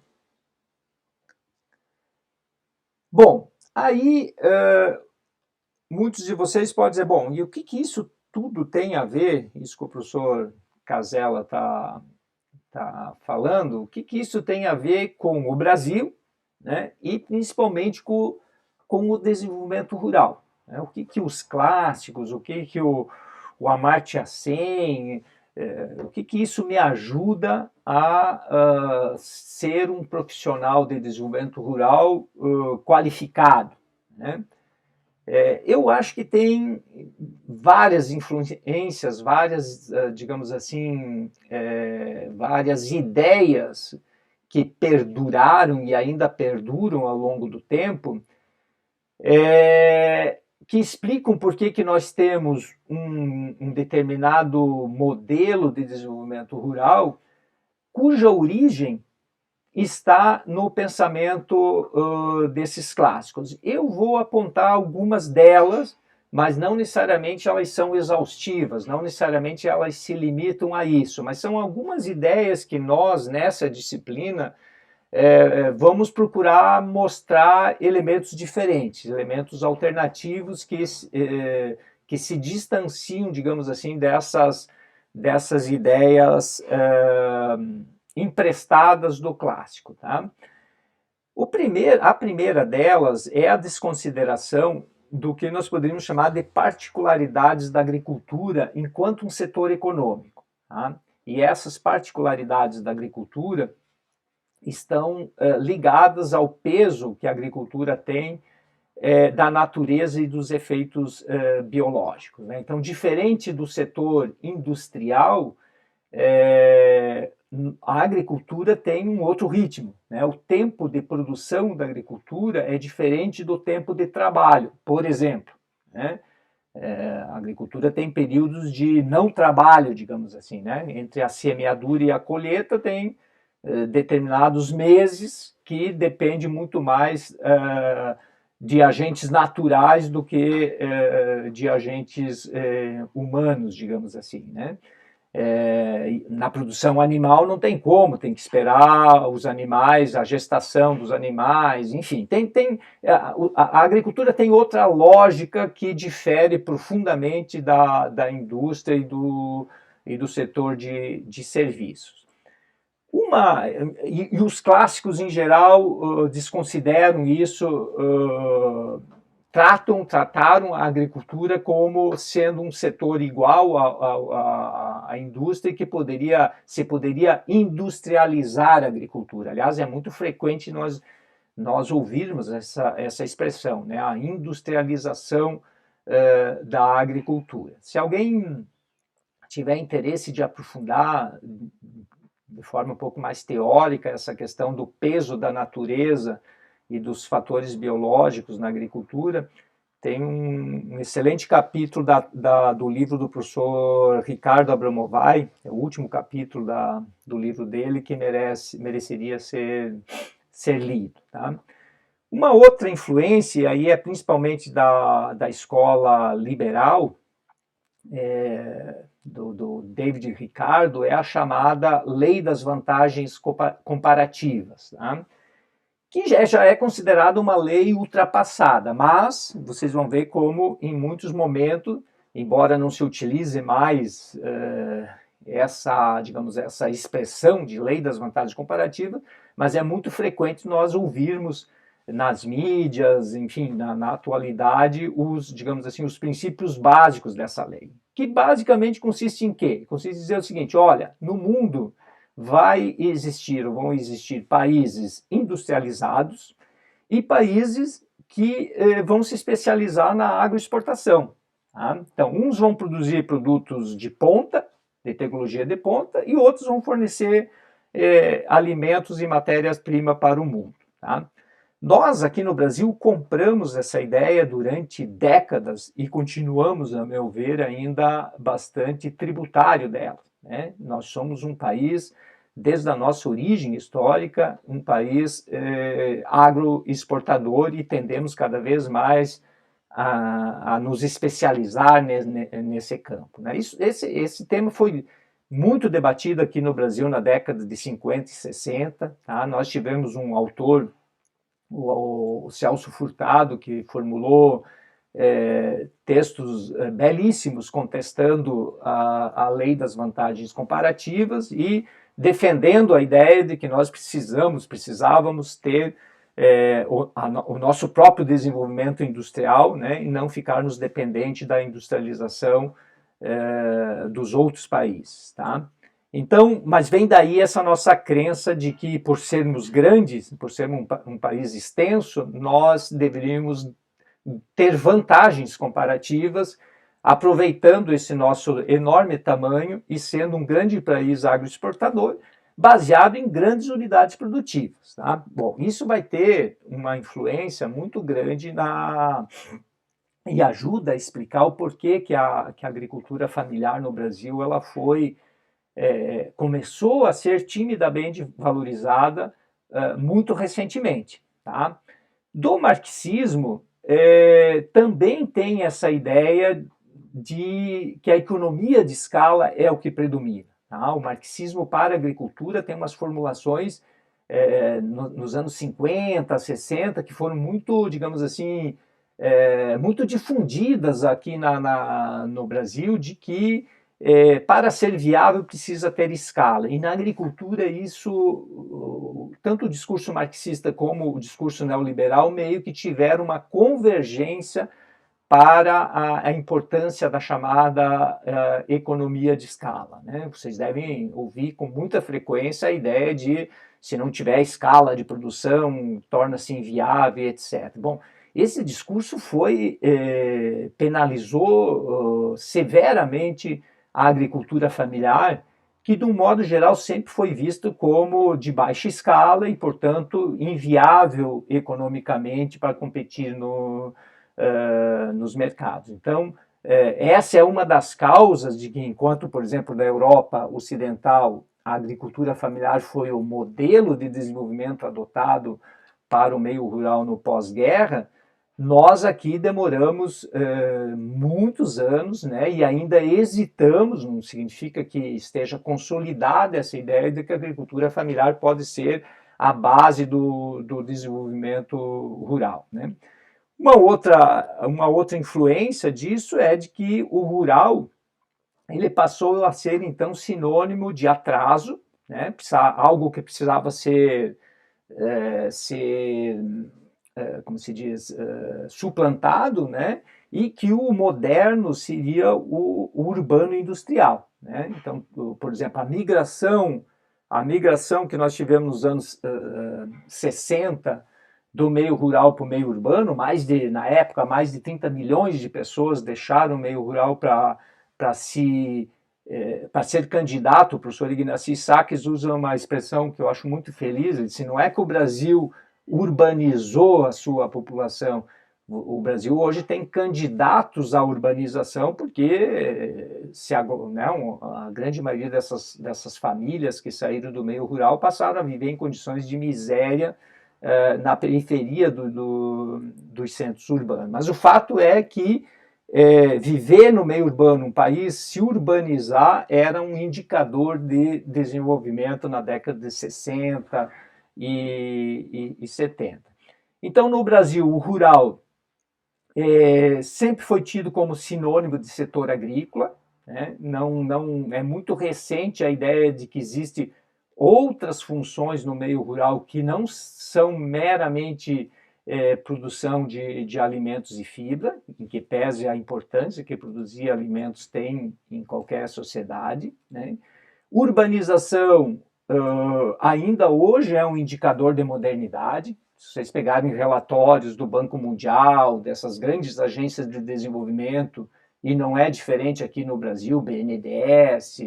Speaker 1: Bom, aí muitos de vocês podem dizer, bom, e o que isso tudo tem a ver, isso que o professor Casella está falando, o que isso tem a ver com o Brasil, né, e principalmente com o desenvolvimento rural? Né? O que os clássicos, o que o Amartya Sen, o que isso me ajuda a ser um profissional de desenvolvimento rural qualificado, né? Eu acho que tem várias influências, digamos assim, várias ideias que perduraram e ainda perduram ao longo do tempo, que explicam por que nós temos um determinado modelo de desenvolvimento rural cuja origem está no pensamento desses clássicos. Eu vou apontar algumas delas, mas não necessariamente elas são exaustivas, não necessariamente elas se limitam a isso, mas são algumas ideias que nós, nessa disciplina, vamos procurar mostrar elementos diferentes, elementos alternativos que se distanciam, digamos assim, dessas ideias emprestadas do clássico. Tá? A primeira delas é a desconsideração do que nós poderíamos chamar de particularidades da agricultura enquanto um setor econômico. Tá? E essas particularidades da agricultura estão ligadas ao peso que a agricultura tem da natureza e dos efeitos biológicos. Né? Então, diferente do setor industrial, a agricultura tem um outro ritmo. Né? O tempo de produção da agricultura é diferente do tempo de trabalho, por exemplo. Né? A agricultura tem períodos de não trabalho, digamos assim. Né? Entre a semeadura e a colheita tem determinados meses que depende muito mais de agentes naturais do que de agentes humanos, digamos assim, né? Na produção animal não tem como, tem que esperar os animais, a gestação dos animais, enfim, a agricultura tem outra lógica que difere profundamente da indústria e do setor de serviços. E os clássicos, em geral, desconsideram isso, trataram a agricultura como sendo um setor igual à indústria, que se poderia industrializar a agricultura. Aliás, é muito frequente nós ouvirmos essa expressão, né? A industrialização da agricultura. Se alguém tiver interesse de aprofundar de forma um pouco mais teórica essa questão do peso da natureza e dos fatores biológicos na agricultura, tem um excelente capítulo do livro do professor Ricardo Abramovay, é o último capítulo do livro dele, que mereceria ser lido. Tá? Uma outra influência, aí é principalmente da escola liberal, do David Ricardo, é a chamada Lei das Vantagens Comparativas, tá? Que já é considerada uma lei ultrapassada, mas vocês vão ver como em muitos momentos, embora não se utilize mais essa expressão de Lei das Vantagens Comparativas, mas é muito frequente nós ouvirmos nas mídias, enfim, na atualidade, os princípios básicos dessa lei. Que basicamente consiste em quê? Consiste em dizer o seguinte: olha, no mundo vão existir países industrializados e países que vão se especializar na agroexportação. Tá? Então, uns vão produzir produtos de ponta, de tecnologia de ponta, e outros vão fornecer alimentos e matérias-primas para o mundo. Tá? Nós, aqui no Brasil, compramos essa ideia durante décadas e continuamos, a meu ver, ainda bastante tributário dela. Né? Nós somos um país, desde a nossa origem histórica, um país agroexportador, e tendemos cada vez mais a nos especializar nesse campo. Né? Esse tema foi muito debatido aqui no Brasil na década de 50 e 60. Tá? Nós tivemos um autor, o Celso Furtado, que formulou textos belíssimos contestando a lei das vantagens comparativas e defendendo a ideia de que nós precisávamos ter o nosso próprio desenvolvimento industrial, né, e não ficarmos dependentes da industrialização dos outros países. Tá? Então, mas vem daí essa nossa crença de que, por sermos grandes, por sermos um país extenso, nós deveríamos ter vantagens comparativas, aproveitando esse nosso enorme tamanho e sendo um grande país agroexportador, baseado em grandes unidades produtivas. Tá? Bom, isso vai ter uma influência muito grande e ajuda a explicar o porquê que a agricultura familiar no Brasil ela começou a ser timidamente valorizada muito recentemente. Tá? Do marxismo também tem essa ideia de que a economia de escala é o que predomina. Tá? O marxismo para a agricultura tem umas formulações nos anos 50, 60, que foram muito, digamos assim, muito difundidas aqui no Brasil, de que para ser viável precisa ter escala. E na agricultura isso, tanto o discurso marxista como o discurso neoliberal meio que tiveram uma convergência para a importância da chamada economia de escala. Né? Vocês devem ouvir com muita frequência a ideia de se não tiver escala de produção, torna-se inviável, etc. Bom, esse discurso penalizou severamente a agricultura familiar, que, de um modo geral, sempre foi visto como de baixa escala e, portanto, inviável economicamente para competir nos mercados. Então, essa é uma das causas de que, enquanto, por exemplo, na Europa Ocidental, a agricultura familiar foi o modelo de desenvolvimento adotado para o meio rural no pós-guerra, nós aqui demoramos muitos anos, né, e ainda hesitamos, não significa que esteja consolidada essa ideia de que a agricultura familiar pode ser a base do desenvolvimento rural. Né? Uma outra influência disso é de que o rural ele passou a ser, então, sinônimo de atraso, né? Algo que precisava ser, como se diz, suplantado, né? E que o moderno seria o urbano industrial, né? Então, por exemplo, a migração que nós tivemos nos anos 60 do meio rural para o meio urbano, na época, mais de 30 milhões de pessoas deixaram o meio rural para ser candidato. O professor Ignacy Sakes usa uma expressão que eu acho muito feliz, ele disse, não é que o Brasil urbanizou a sua população, o Brasil hoje tem candidatos à urbanização, porque a grande maioria dessas famílias que saíram do meio rural passaram a viver em condições de miséria na periferia dos centros urbanos. Mas o fato é que viver no meio urbano, um país se urbanizar, era um indicador de desenvolvimento na década de 60 e 70. Então, no Brasil, o rural sempre foi tido como sinônimo de setor agrícola, né? Não é muito recente a ideia de que existe outras funções no meio rural que não são meramente produção de alimentos e fibra, em que pese a importância que produzir alimentos tem em qualquer sociedade, né? Urbanização ainda hoje é um indicador de modernidade. Se vocês pegarem relatórios do Banco Mundial, dessas grandes agências de desenvolvimento, e não é diferente aqui no Brasil, o BNDES,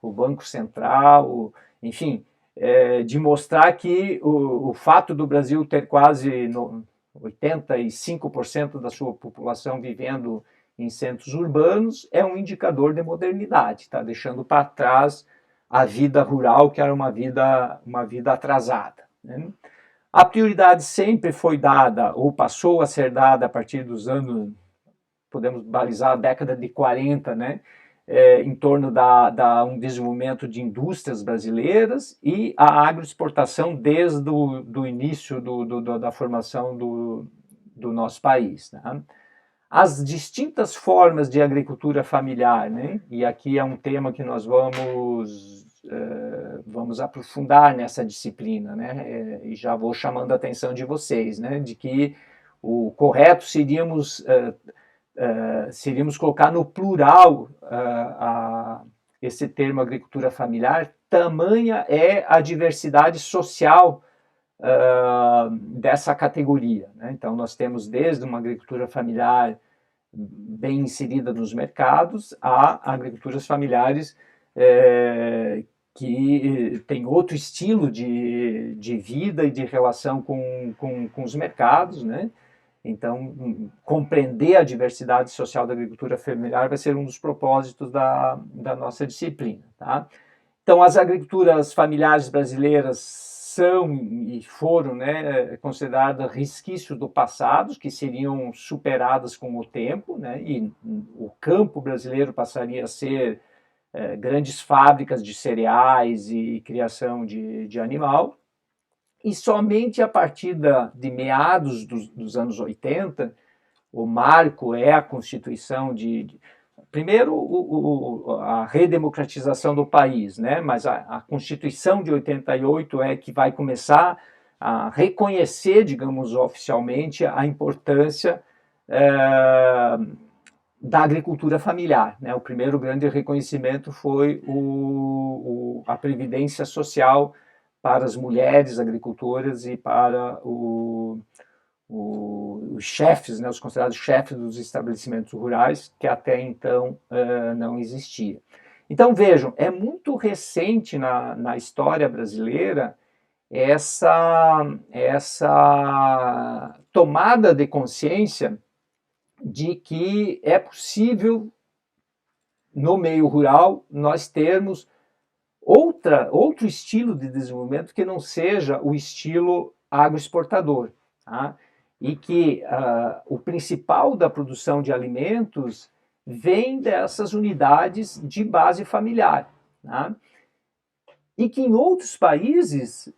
Speaker 1: o Banco Central, enfim, de mostrar que o fato do Brasil ter quase 85% da sua população vivendo em centros urbanos é um indicador de modernidade, está deixando para trás a vida rural, que era uma vida atrasada, né? A prioridade sempre foi dada, ou passou a ser dada a partir dos anos, podemos balizar a década de 40, né? Em torno um desenvolvimento de indústrias brasileiras e a agroexportação desde o início da formação do nosso país, né? As distintas formas de agricultura familiar, né? E aqui é um tema que nós vamos aprofundar nessa disciplina, né? E já vou chamando a atenção de vocês, né? De que o correto seríamos colocar no plural esse termo agricultura familiar, tamanha é a diversidade social dessa categoria, né? Então nós temos desde uma agricultura familiar bem inserida nos mercados a agriculturas familiares que tem outro estilo de vida e de relação com os mercados, né? Então, compreender a diversidade social da agricultura familiar vai ser um dos propósitos da nossa disciplina, tá? Então, as agriculturas familiares brasileiras são e foram, né, consideradas resquícios do passado, que seriam superadas com o tempo, né? E o campo brasileiro passaria a ser grandes fábricas de cereais e criação de animal. E somente a partir de meados dos anos 80, o marco é a constituição primeiro, a redemocratização do país, né? Mas a Constituição de 88 é que vai começar a reconhecer, digamos, oficialmente, a importância da agricultura familiar, né? O primeiro grande reconhecimento foi a Previdência Social para as mulheres agricultoras e para os chefes, né, os considerados chefes dos estabelecimentos rurais, que até então não existia. Então vejam, é muito recente na história brasileira essa tomada de consciência de que é possível, no meio rural, nós termos outro estilo de desenvolvimento que não seja o estilo agroexportador, tá? E que o principal da produção de alimentos vem dessas unidades de base familiar, tá? E que em outros países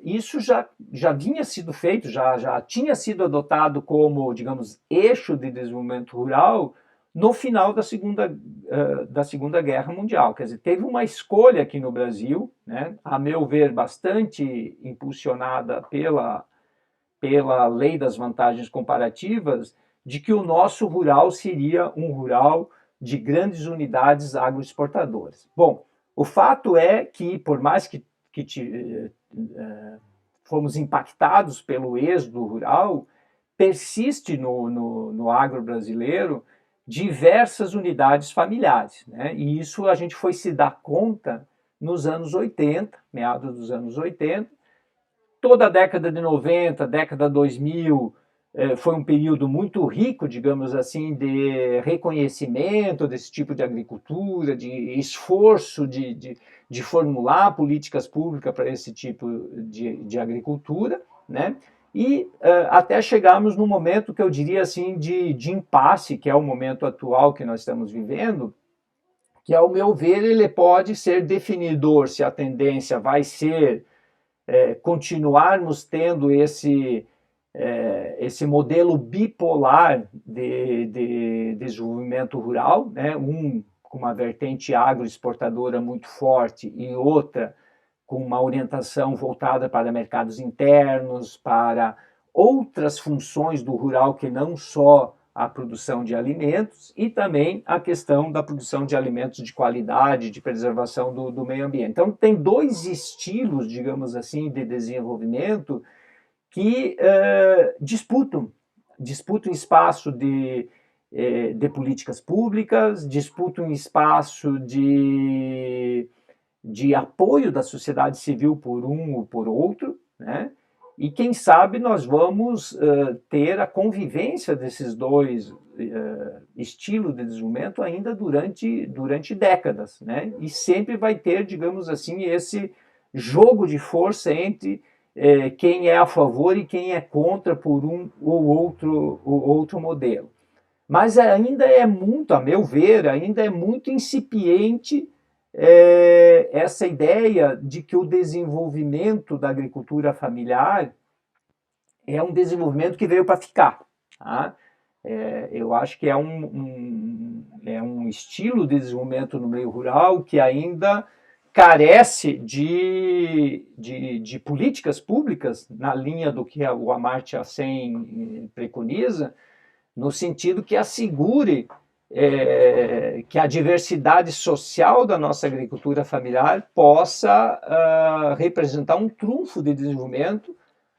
Speaker 1: isso já vinha sido feito, já tinha sido adotado como, digamos, eixo de desenvolvimento rural no final da Segunda Guerra Mundial. Quer dizer, teve uma escolha aqui no Brasil, né, a meu ver, bastante impulsionada pela lei das vantagens comparativas, de que o nosso rural seria um rural de grandes unidades agroexportadoras. Bom, o fato é que, por mais que fomos impactados pelo êxodo rural, persiste no agro brasileiro diversas unidades familiares, né? E isso a gente foi se dar conta nos anos 80, meados dos anos 80. Toda a década de 90, década 2000, foi um período muito rico, digamos assim, de reconhecimento desse tipo de agricultura, de esforço de formular políticas públicas para esse tipo de agricultura, né? E até chegarmos num momento que eu diria assim de impasse, que é o momento atual que nós estamos vivendo, que, ao meu ver, ele pode ser definidor se a tendência vai ser continuarmos tendo esse modelo bipolar de desenvolvimento rural, né? Um com uma vertente agroexportadora muito forte e outra com uma orientação voltada para mercados internos, para outras funções do rural que não só a produção de alimentos, e também a questão da produção de alimentos de qualidade, de preservação do meio ambiente. Então, tem dois estilos, digamos assim, de desenvolvimento que disputam espaço de políticas públicas, disputam espaço de apoio da sociedade civil por um ou por outro, né? E quem sabe nós vamos ter a convivência desses dois estilos de desenvolvimento ainda durante décadas, né? E sempre vai ter, digamos assim, esse jogo de força entre quem é a favor e quem é contra por um ou outro modelo. Mas ainda é muito, a meu ver, ainda é muito incipiente essa ideia de que o desenvolvimento da agricultura familiar é um desenvolvimento que veio para ficar. Tá? Eu acho que é um estilo de desenvolvimento no meio rural que ainda carece de políticas públicas na linha do que o Amartya Sen preconiza, no sentido que assegure que a diversidade social da nossa agricultura familiar possa representar um trunfo de desenvolvimento,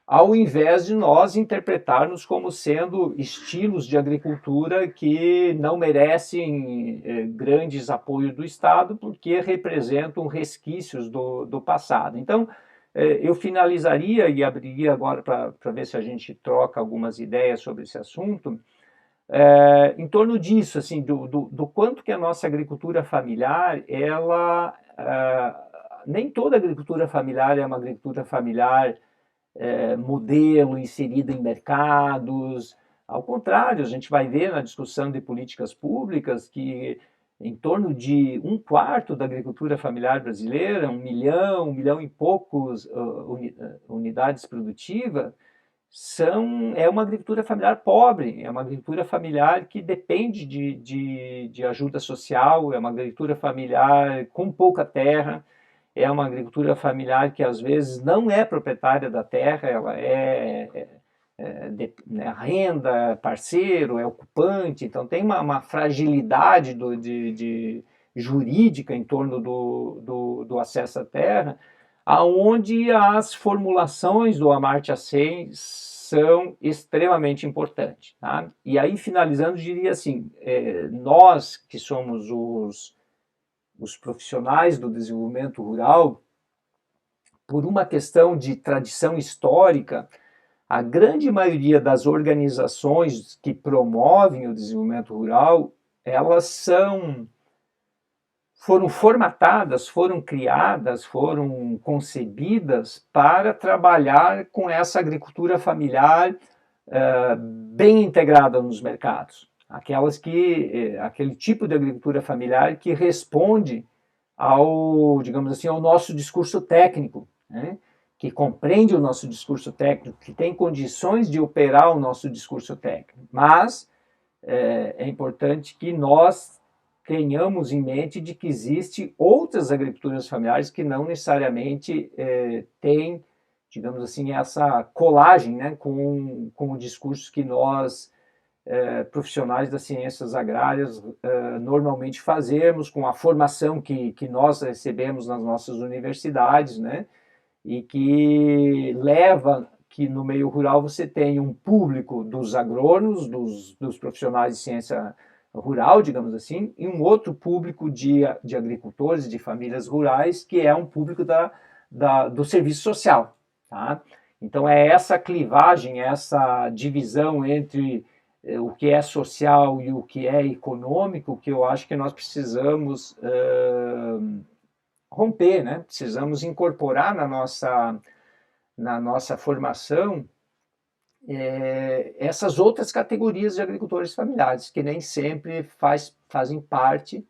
Speaker 1: ao invés de nós interpretarmos como sendo estilos de agricultura que não merecem grandes apoios do Estado, porque representam resquícios do passado. Então, eu finalizaria e abriria agora para ver se a gente troca algumas ideias sobre esse assunto, em torno disso, assim, do quanto que a nossa agricultura familiar, ela, nem toda agricultura familiar é uma agricultura familiar modelo, inserida em mercados. Ao contrário, a gente vai ver na discussão de políticas públicas que em torno de 1/4 da agricultura familiar brasileira, 1 milhão e poucos unidades produtivas, é uma agricultura familiar pobre, é uma agricultura familiar que depende de ajuda social, é uma agricultura familiar com pouca terra, é uma agricultura familiar que às vezes não é proprietária da terra, ela renda, parceiro, é ocupante, então tem uma fragilidade jurídica em torno do acesso à terra, aonde as formulações do Amartya Sen são extremamente importantes. Tá? E aí, finalizando, diria assim, nós que somos os profissionais do desenvolvimento rural, por uma questão de tradição histórica, a grande maioria das organizações que promovem o desenvolvimento rural, elas foram formatadas, foram criadas, foram concebidas para trabalhar com essa agricultura familiar bem integrada nos mercados. Aquele tipo de agricultura familiar que responde digamos assim, ao nosso discurso técnico, né? Que compreende o nosso discurso técnico, que tem condições de operar o nosso discurso técnico, mas é importante que nós tenhamos em mente de que existem outras agriculturas familiares que não necessariamente têm, digamos assim, essa colagem, né, com o discurso que nós, profissionais das ciências agrárias, normalmente fazemos, com a formação que nós recebemos nas nossas universidades, né, e que leva que no meio rural você tem um público dos agrônomos, dos profissionais de ciência rural, digamos assim, e um outro público de agricultores, de famílias rurais, que é um público do serviço social. Tá? Então é essa clivagem, essa divisão entre o que é social e o que é econômico que eu acho que nós precisamos romper, né? Precisamos incorporar na nossa formação essas outras categorias de agricultores familiares, que nem sempre fazem parte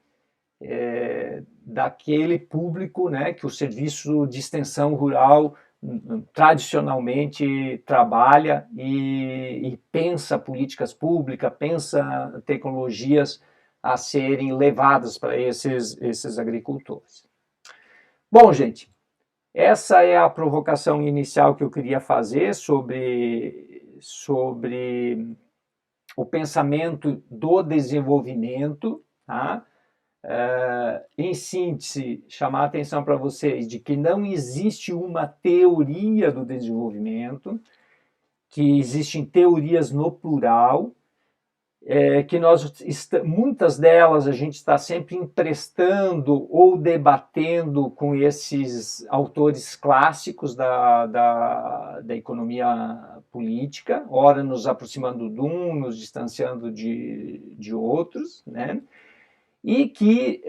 Speaker 1: daquele público, né, que o serviço de extensão rural tradicionalmente trabalha e pensa políticas públicas, pensa tecnologias a serem levadas para esses agricultores. Bom, gente, essa é a provocação inicial que eu queria fazer sobre o pensamento do desenvolvimento, tá? Em síntese, chamar a atenção para vocês de que não existe uma teoria do desenvolvimento, que existem teorias no plural, que muitas delas a gente está sempre emprestando ou debatendo com esses autores clássicos da economia política, ora nos aproximando de um, nos distanciando de outros, né? E que,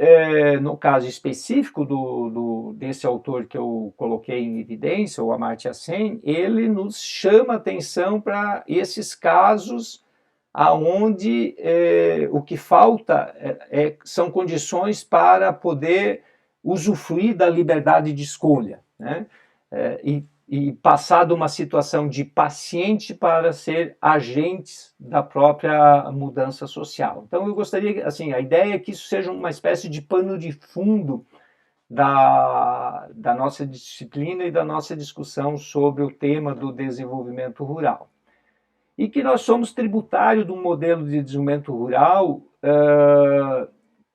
Speaker 1: no caso específico desse autor que eu coloquei em evidência, o Amartya Sen, ele nos chama atenção para esses casos aonde o que falta são condições para poder usufruir da liberdade de escolha, né? E passar de uma situação de paciente para ser agentes da própria mudança social. Então eu gostaria, assim, a ideia é que isso seja uma espécie de pano de fundo da nossa disciplina e da nossa discussão sobre o tema do desenvolvimento rural. E que nós somos tributários de um modelo de desenvolvimento rural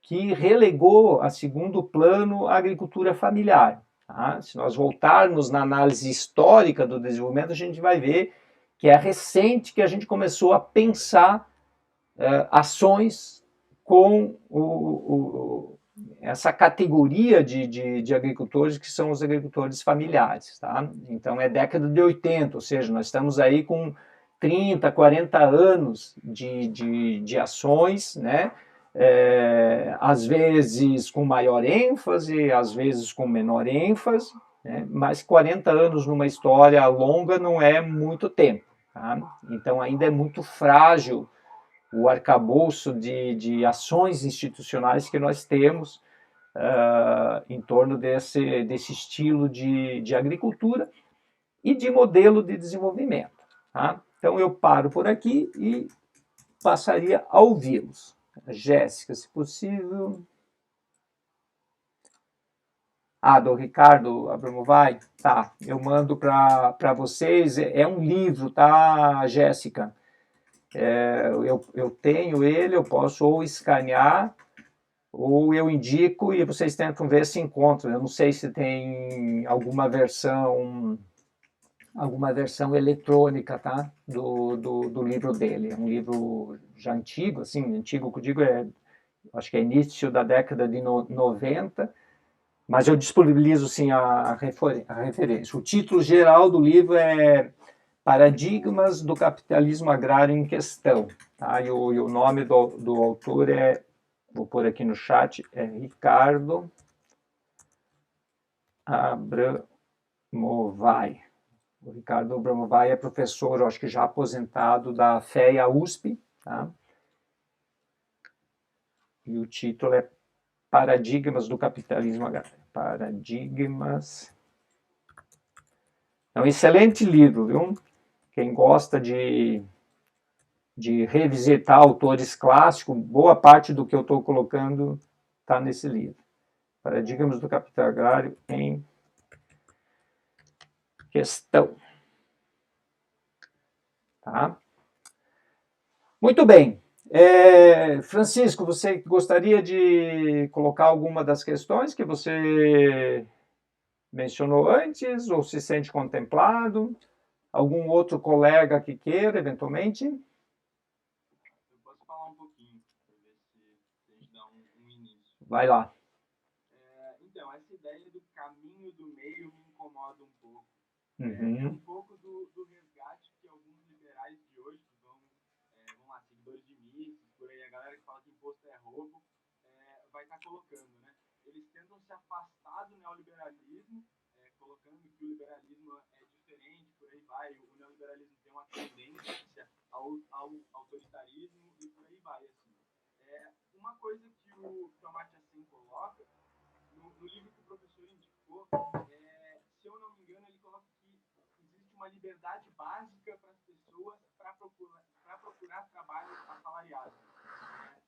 Speaker 1: que relegou a segundo plano a agricultura familiar. Tá? Se nós voltarmos na análise histórica do desenvolvimento, a gente vai ver que é recente que a gente começou a pensar ações com essa categoria de agricultores que são os agricultores familiares. Tá? Então é década de 80, ou seja, nós estamos aí com 30, 40 anos de ações, né? Às vezes com maior ênfase, às vezes com menor ênfase, né? Mas 40 anos numa história longa não é muito tempo. Tá? Então ainda é muito frágil o arcabouço de ações institucionais que nós temos em torno desse estilo de agricultura e de modelo de desenvolvimento. Tá? Então eu paro por aqui e passaria a ouvi-los. Jéssica, se possível. Do Ricardo Abramovay? Tá, eu mando para vocês. É um livro, tá, Jéssica? Eu tenho ele, eu posso ou escanear, ou eu indico e vocês tentam ver se encontram. Eu não sei se tem alguma versão eletrônica, tá? Do livro dele. É um livro já antigo, assim, antigo que eu digo acho que é início da década de 90, mas eu disponibilizo, sim, a referência. O título geral do livro é Paradigmas do Capitalismo Agrário em Questão, tá? E o nome do autor vou pôr aqui no chat, é Ricardo Abramovay. O Ricardo Abramovay é professor, acho que já aposentado, da FEA USP, tá? E o título é Paradigmas do Capitalismo Agrário. Paradigmas. É um excelente livro, viu? Quem gosta de de revisitar autores clássicos, boa parte do que eu estou colocando está nesse livro. Paradigmas do Capital Agrário em Questão. Tá? Muito bem. Francisco, você gostaria de colocar alguma das questões que você mencionou antes, ou se sente contemplado? Algum outro colega que queira, eventualmente?
Speaker 2: Eu posso falar um pouquinho, para ver se a gente dá um início.
Speaker 1: Vai lá.
Speaker 2: Então, essa ideia do caminho do meio me incomoda um pouco.
Speaker 1: Uhum.
Speaker 2: Um pouco do resgate que alguns liberais de hoje, que vão lá, seguidores de Mises, por aí, a galera que fala que imposto é roubo, vai estar colocando, né? Eles tentam se afastar do neoliberalismo, colocando que o liberalismo é diferente, por aí vai, o neoliberalismo tem uma tendência ao autoritarismo e por aí vai, assim. Uma coisa que o Amartya Sen coloca, no livro que o professor indicou, se eu não me engano, ele coloca que existe uma liberdade básica para as pessoas para procurar trabalho assalariado.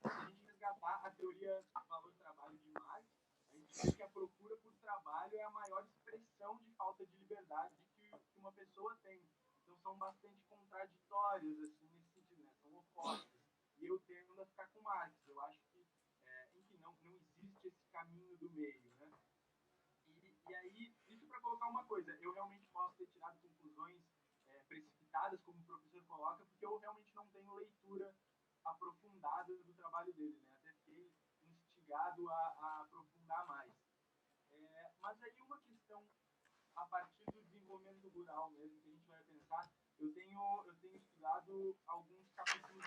Speaker 2: Se a gente resgatar a teoria do valor-trabalho de Marx, a gente vê que a procura por trabalho é a maior expressão de falta de liberdade que uma pessoa tem. Então são bastante contraditórios, assim, nesse sentido, né? São opostos. E eu tendo a ficar com Marx. Eu acho que, enfim, não existe esse caminho do meio, né? E aí, isso para colocar uma coisa, eu realmente posso ter tirado conclusões precipitadas, como o professor coloca, porque eu realmente não tenho leitura aprofundada do trabalho dele, né? Até fiquei instigado a aprofundar mais. Mas aí uma questão, a partir do desenvolvimento rural mesmo, que a gente vai pensar, eu tenho estudado alguns capítulos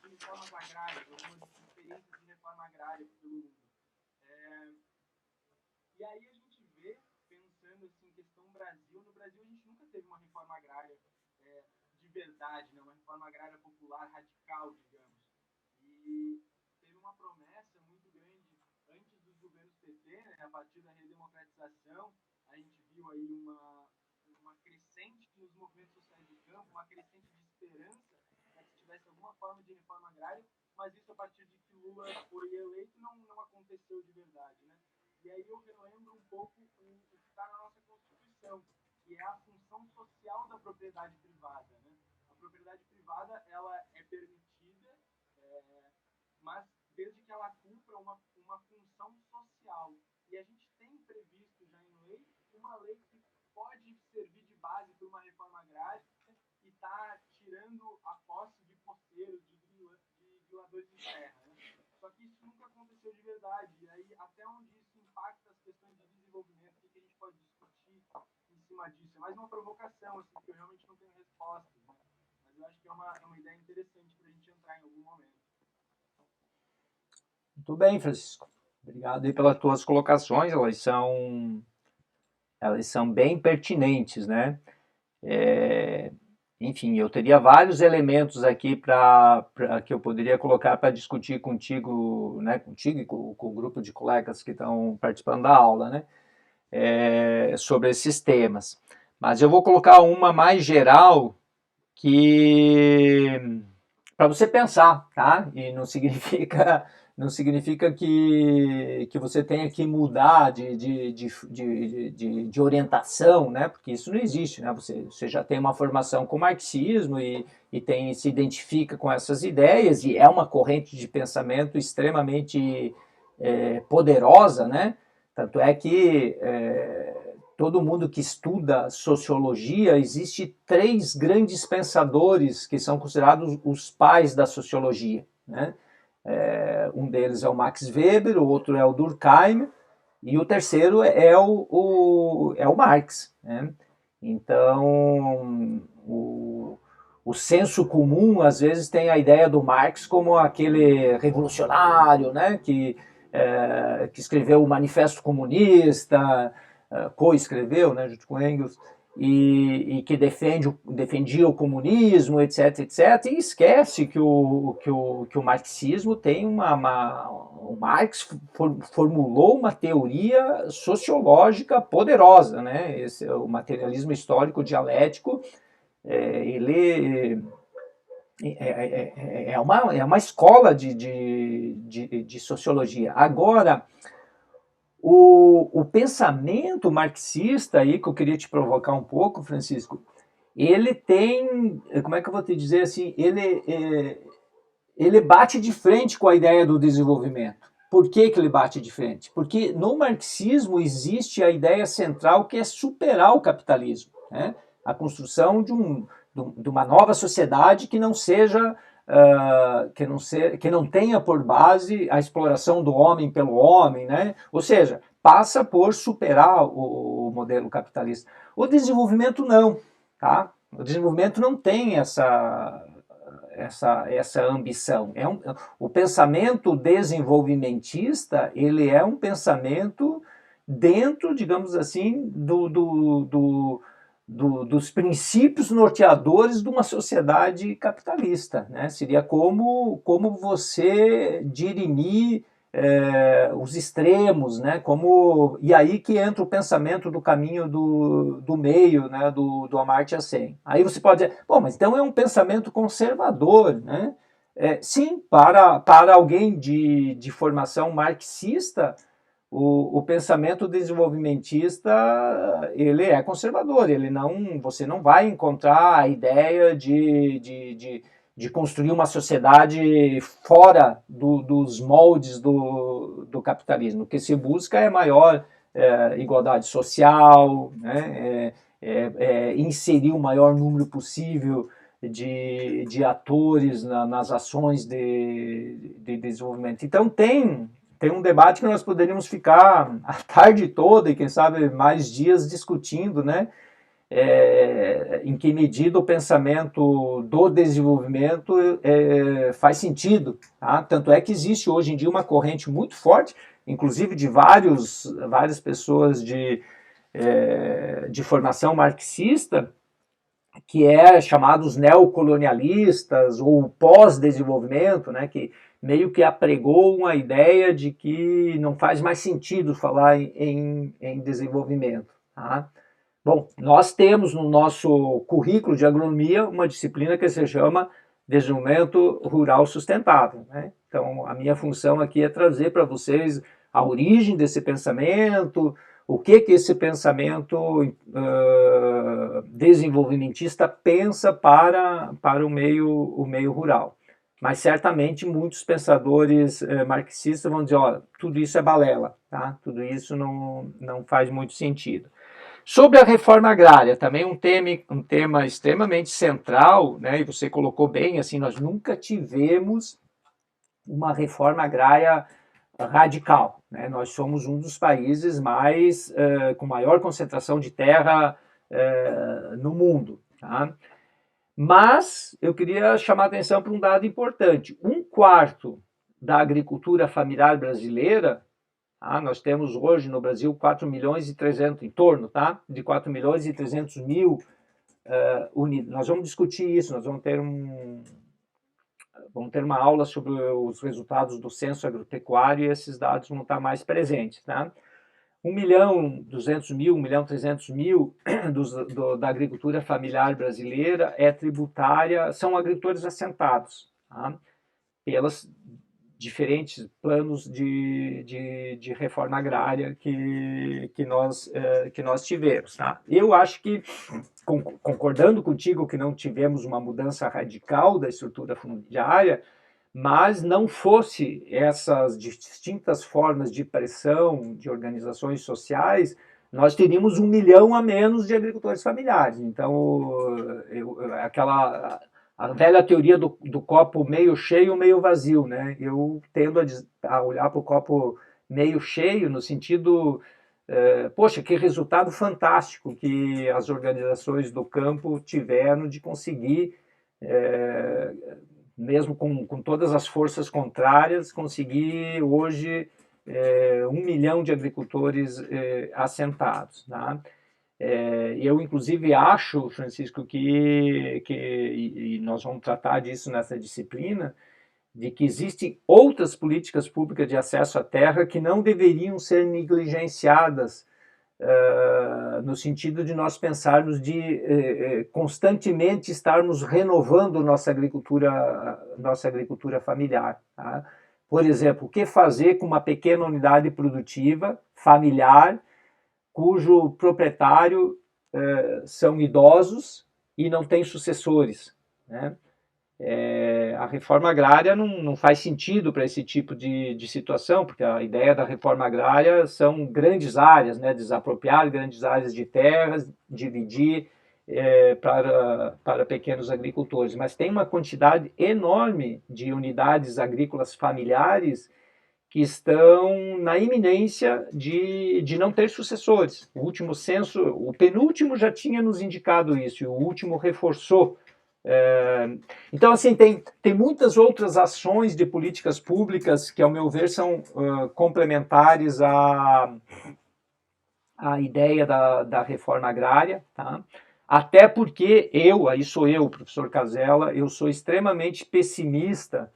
Speaker 2: de reformas agrárias, algumas experiências de reforma agrária pelo mundo. E aí a gente vê, pensando assim, questão Brasil, no Brasil a gente nunca teve uma reforma agrária de verdade, né? Uma reforma agrária popular, radical, digamos. E teve uma promessa muito grande antes dos governos PT, né? A partir da redemocratização, a gente viu aí uma crescente nos movimentos sociais do campo, uma crescente de esperança para que se tivesse alguma forma de reforma agrária, mas isso a partir de que Lula foi eleito não aconteceu de verdade, né? E aí eu relembro um pouco o que está na nossa Constituição, que é a função social da propriedade privada, né? A propriedade privada, ela é permitida, mas desde que ela cumpra uma função social. E a gente tem previsto já em lei uma lei que pode servir de base para uma reforma agrária e está tirando a posse de poceiros, de griladores de terra, né? Só que isso nunca aconteceu de verdade. E aí, até onde isso impacta as questões de desenvolvimento, o que a gente pode discutir em cima disso? É mais uma provocação, assim, porque eu realmente não tenho respostas, né? Mas eu acho que é uma ideia interessante para a gente entrar em algum momento.
Speaker 1: Muito bem, Francisco. Obrigado aí pelas tuas colocações, elas são bem pertinentes, né? Enfim, eu teria vários elementos aqui que eu poderia colocar para discutir contigo, né? Contigo e com o grupo de colegas que estão participando da aula, né? Sobre esses temas. Mas eu vou colocar uma mais geral que para você pensar, tá? E não significa que você tenha que mudar de orientação, né? Porque isso não existe, né? Você já tem uma formação com marxismo e se identifica com essas ideias e é uma corrente de pensamento extremamente poderosa, né? Tanto é que todo mundo que estuda sociologia, existe três grandes pensadores que são considerados os pais da sociologia, né? Um deles é o Max Weber, o outro é o Durkheim e o terceiro é o Marx, né? Então, o senso comum às vezes tem a ideia do Marx como aquele revolucionário, né? Que escreveu o Manifesto Comunista, co-escreveu, né, junto com Engels, e que defendia o comunismo, etc, etc, e esquece que o marxismo tem o Marx formulou uma teoria sociológica poderosa, né? O materialismo histórico dialético, ele é uma escola de sociologia. Agora, o pensamento marxista, aí que eu queria te provocar um pouco, Francisco, ele tem, como é que eu vou te dizer assim, ele bate de frente com a ideia do desenvolvimento. Por que, que ele bate de frente? Porque no marxismo existe a ideia central que é superar o capitalismo, né? A construção de uma nova sociedade que não seja que não tenha por base a exploração do homem pelo homem, né? Ou seja, passa por superar o modelo capitalista. O desenvolvimento não, tá? O desenvolvimento não tem essa ambição. O pensamento desenvolvimentista, ele é um pensamento dentro, digamos assim, dos princípios norteadores de uma sociedade capitalista, né? Seria como você dirimir os extremos, né? E aí que entra o pensamento do caminho do meio, né? do Amartya Sen. Aí você pode dizer, bom, mas então é um pensamento conservador, né? Sim, para alguém de formação marxista, o pensamento desenvolvimentista ele é conservador, você não vai encontrar a ideia de construir uma sociedade fora dos moldes do capitalismo. O que se busca é maior igualdade social, né? Inserir o maior número possível de atores nas ações de desenvolvimento. Então tem um debate que nós poderíamos ficar a tarde toda e quem sabe mais dias discutindo, né? Em que medida o pensamento do desenvolvimento faz sentido. Tá? Tanto é que existe hoje em dia uma corrente muito forte, inclusive de várias pessoas de formação marxista, que é chamados neocolonialistas ou pós-desenvolvimento, né, que meio que apregou uma ideia de que não faz mais sentido falar em desenvolvimento. Tá? Bom, nós temos no nosso currículo de agronomia uma disciplina que se chama Desenvolvimento Rural Sustentável. Né? Então, a minha função aqui é trazer para vocês a origem desse pensamento, o que esse pensamento desenvolvimentista pensa para o meio rural. Mas certamente muitos pensadores marxistas vão dizer, olha, tudo isso é balela, tá? Tudo isso não faz muito sentido. Sobre a reforma agrária, também um tema extremamente central, né? E você colocou bem, assim, nós nunca tivemos uma reforma agrária radical. Né? Nós somos um dos países com maior concentração de terra no mundo. Tá? Mas eu queria chamar a atenção para um dado importante. 1/4 da agricultura familiar brasileira, tá? Nós temos hoje no Brasil 4 milhões e 300, em torno tá? de 4 milhões e 300 mil unidades. Nós vamos discutir isso, nós vamos ter uma aula sobre os resultados do censo agropecuário e esses dados vão estar mais presentes. Tá? 1.200.000, 1.300.000 da agricultura familiar brasileira é tributária, são agricultores assentados, tá? Pelos diferentes planos de reforma agrária que nós tivemos. Tá? Eu acho que, concordando contigo que não tivemos uma mudança radical da estrutura fundiária, mas não fosse essas distintas formas de pressão de organizações sociais, nós teríamos 1 milhão a menos de agricultores familiares. Então, a velha teoria do copo meio cheio ou meio vazio, né? Eu tendo a olhar para o copo meio cheio no sentido, poxa, que resultado fantástico que as organizações do campo tiveram de conseguir mesmo com todas as forças contrárias, conseguir hoje 1 milhão de agricultores assentados. Tá? Eu, inclusive, acho, Francisco, e nós vamos tratar disso nessa disciplina, de que existem outras políticas públicas de acesso à terra que não deveriam ser negligenciadas no sentido de nós pensarmos de constantemente estarmos renovando nossa agricultura familiar. Tá? Por exemplo, o que fazer com uma pequena unidade produtiva familiar, cujo proprietário são idosos e não tem sucessores, né? A reforma agrária não faz sentido para esse tipo de situação, porque a ideia da reforma agrária são grandes áreas, né, desapropriar grandes áreas de terras, dividir para pequenos agricultores. Mas tem uma quantidade enorme de unidades agrícolas familiares que estão na iminência de não ter sucessores. O último censo, o penúltimo já tinha nos indicado isso, e o último reforçou. Então, assim, tem muitas outras ações de políticas públicas que, ao meu ver, são complementares à ideia da reforma agrária, tá? Até porque aí sou eu, professor Casella, eu sou extremamente pessimista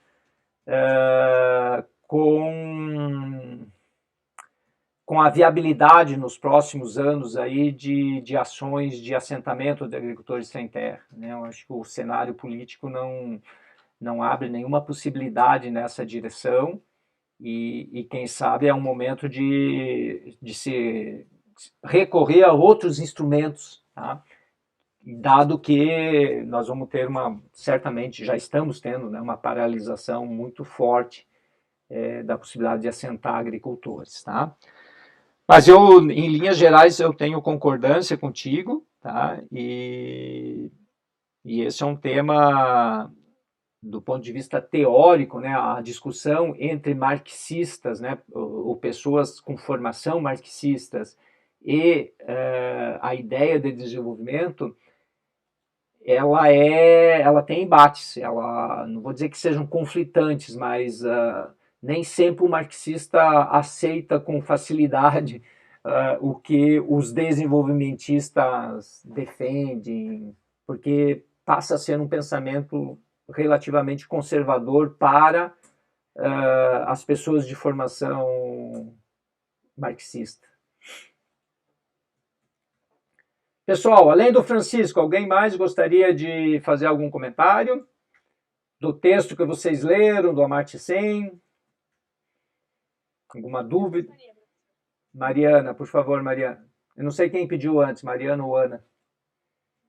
Speaker 1: com a viabilidade nos próximos anos aí de ações de assentamento de agricultores sem terra, né? Eu acho que o cenário político não abre nenhuma possibilidade nessa direção e quem sabe é um momento de se recorrer a outros instrumentos, tá? Dado que nós vamos ter certamente já estamos tendo, né, uma paralisação muito forte da possibilidade de assentar agricultores, tá? Mas em linhas gerais, eu tenho concordância contigo, tá? E esse é um tema, do ponto de vista teórico, né? A discussão entre marxistas, né? Ou pessoas com formação marxistas e a ideia de desenvolvimento, ela tem embates. Não vou dizer que sejam conflitantes, mas nem sempre o marxista aceita com facilidade o que os desenvolvimentistas defendem, porque passa a ser um pensamento relativamente conservador para as pessoas de formação marxista. Pessoal, além do Francisco, alguém mais gostaria de fazer algum comentário do texto que vocês leram, do Amartya Sen? Alguma dúvida? Mariana, por favor, Mariana. Eu não sei quem pediu antes, Mariana ou Ana.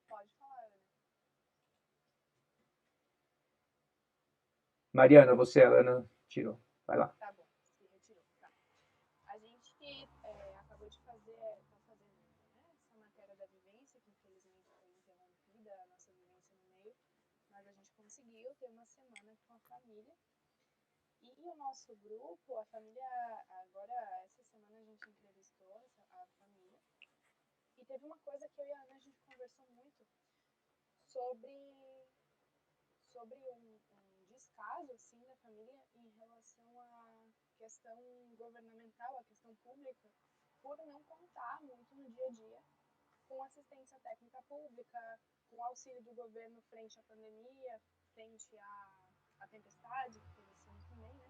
Speaker 3: Pode falar, Ana.
Speaker 1: Mariana, você, a Ana tirou. Vai lá.
Speaker 3: Tá bom, se retirou. Tá. A gente acabou de fazer, tá fazendo, né, essa matéria da vivência, que infelizmente foi interrompida, a nossa vivência no meio, mas a gente conseguiu ter uma semana com a família. E o nosso grupo, a família, agora, essa semana a gente entrevistou a família. E teve uma coisa que eu e a Ana, a gente conversou muito sobre um descaso, assim, da família em relação à questão governamental, à questão pública, por não contar muito no dia a dia com assistência técnica pública, com auxílio do governo frente à pandemia, frente à tempestade, que teve esse ano também, né?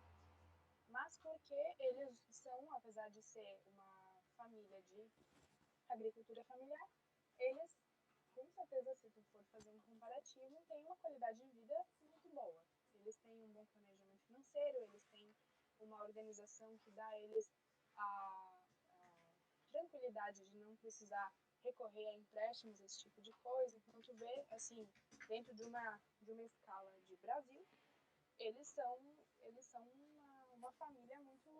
Speaker 3: Mas porque eles são, apesar de ser uma família de agricultura familiar, eles, com certeza, se tu for fazer um comparativo, têm uma qualidade de vida muito boa. Eles têm um bom planejamento financeiro, eles têm uma organização que dá a eles a tranquilidade de não precisar recorrer a empréstimos, esse tipo de coisa. Então, tu vê, assim, dentro de uma escala de Brasil, eles são uma família muito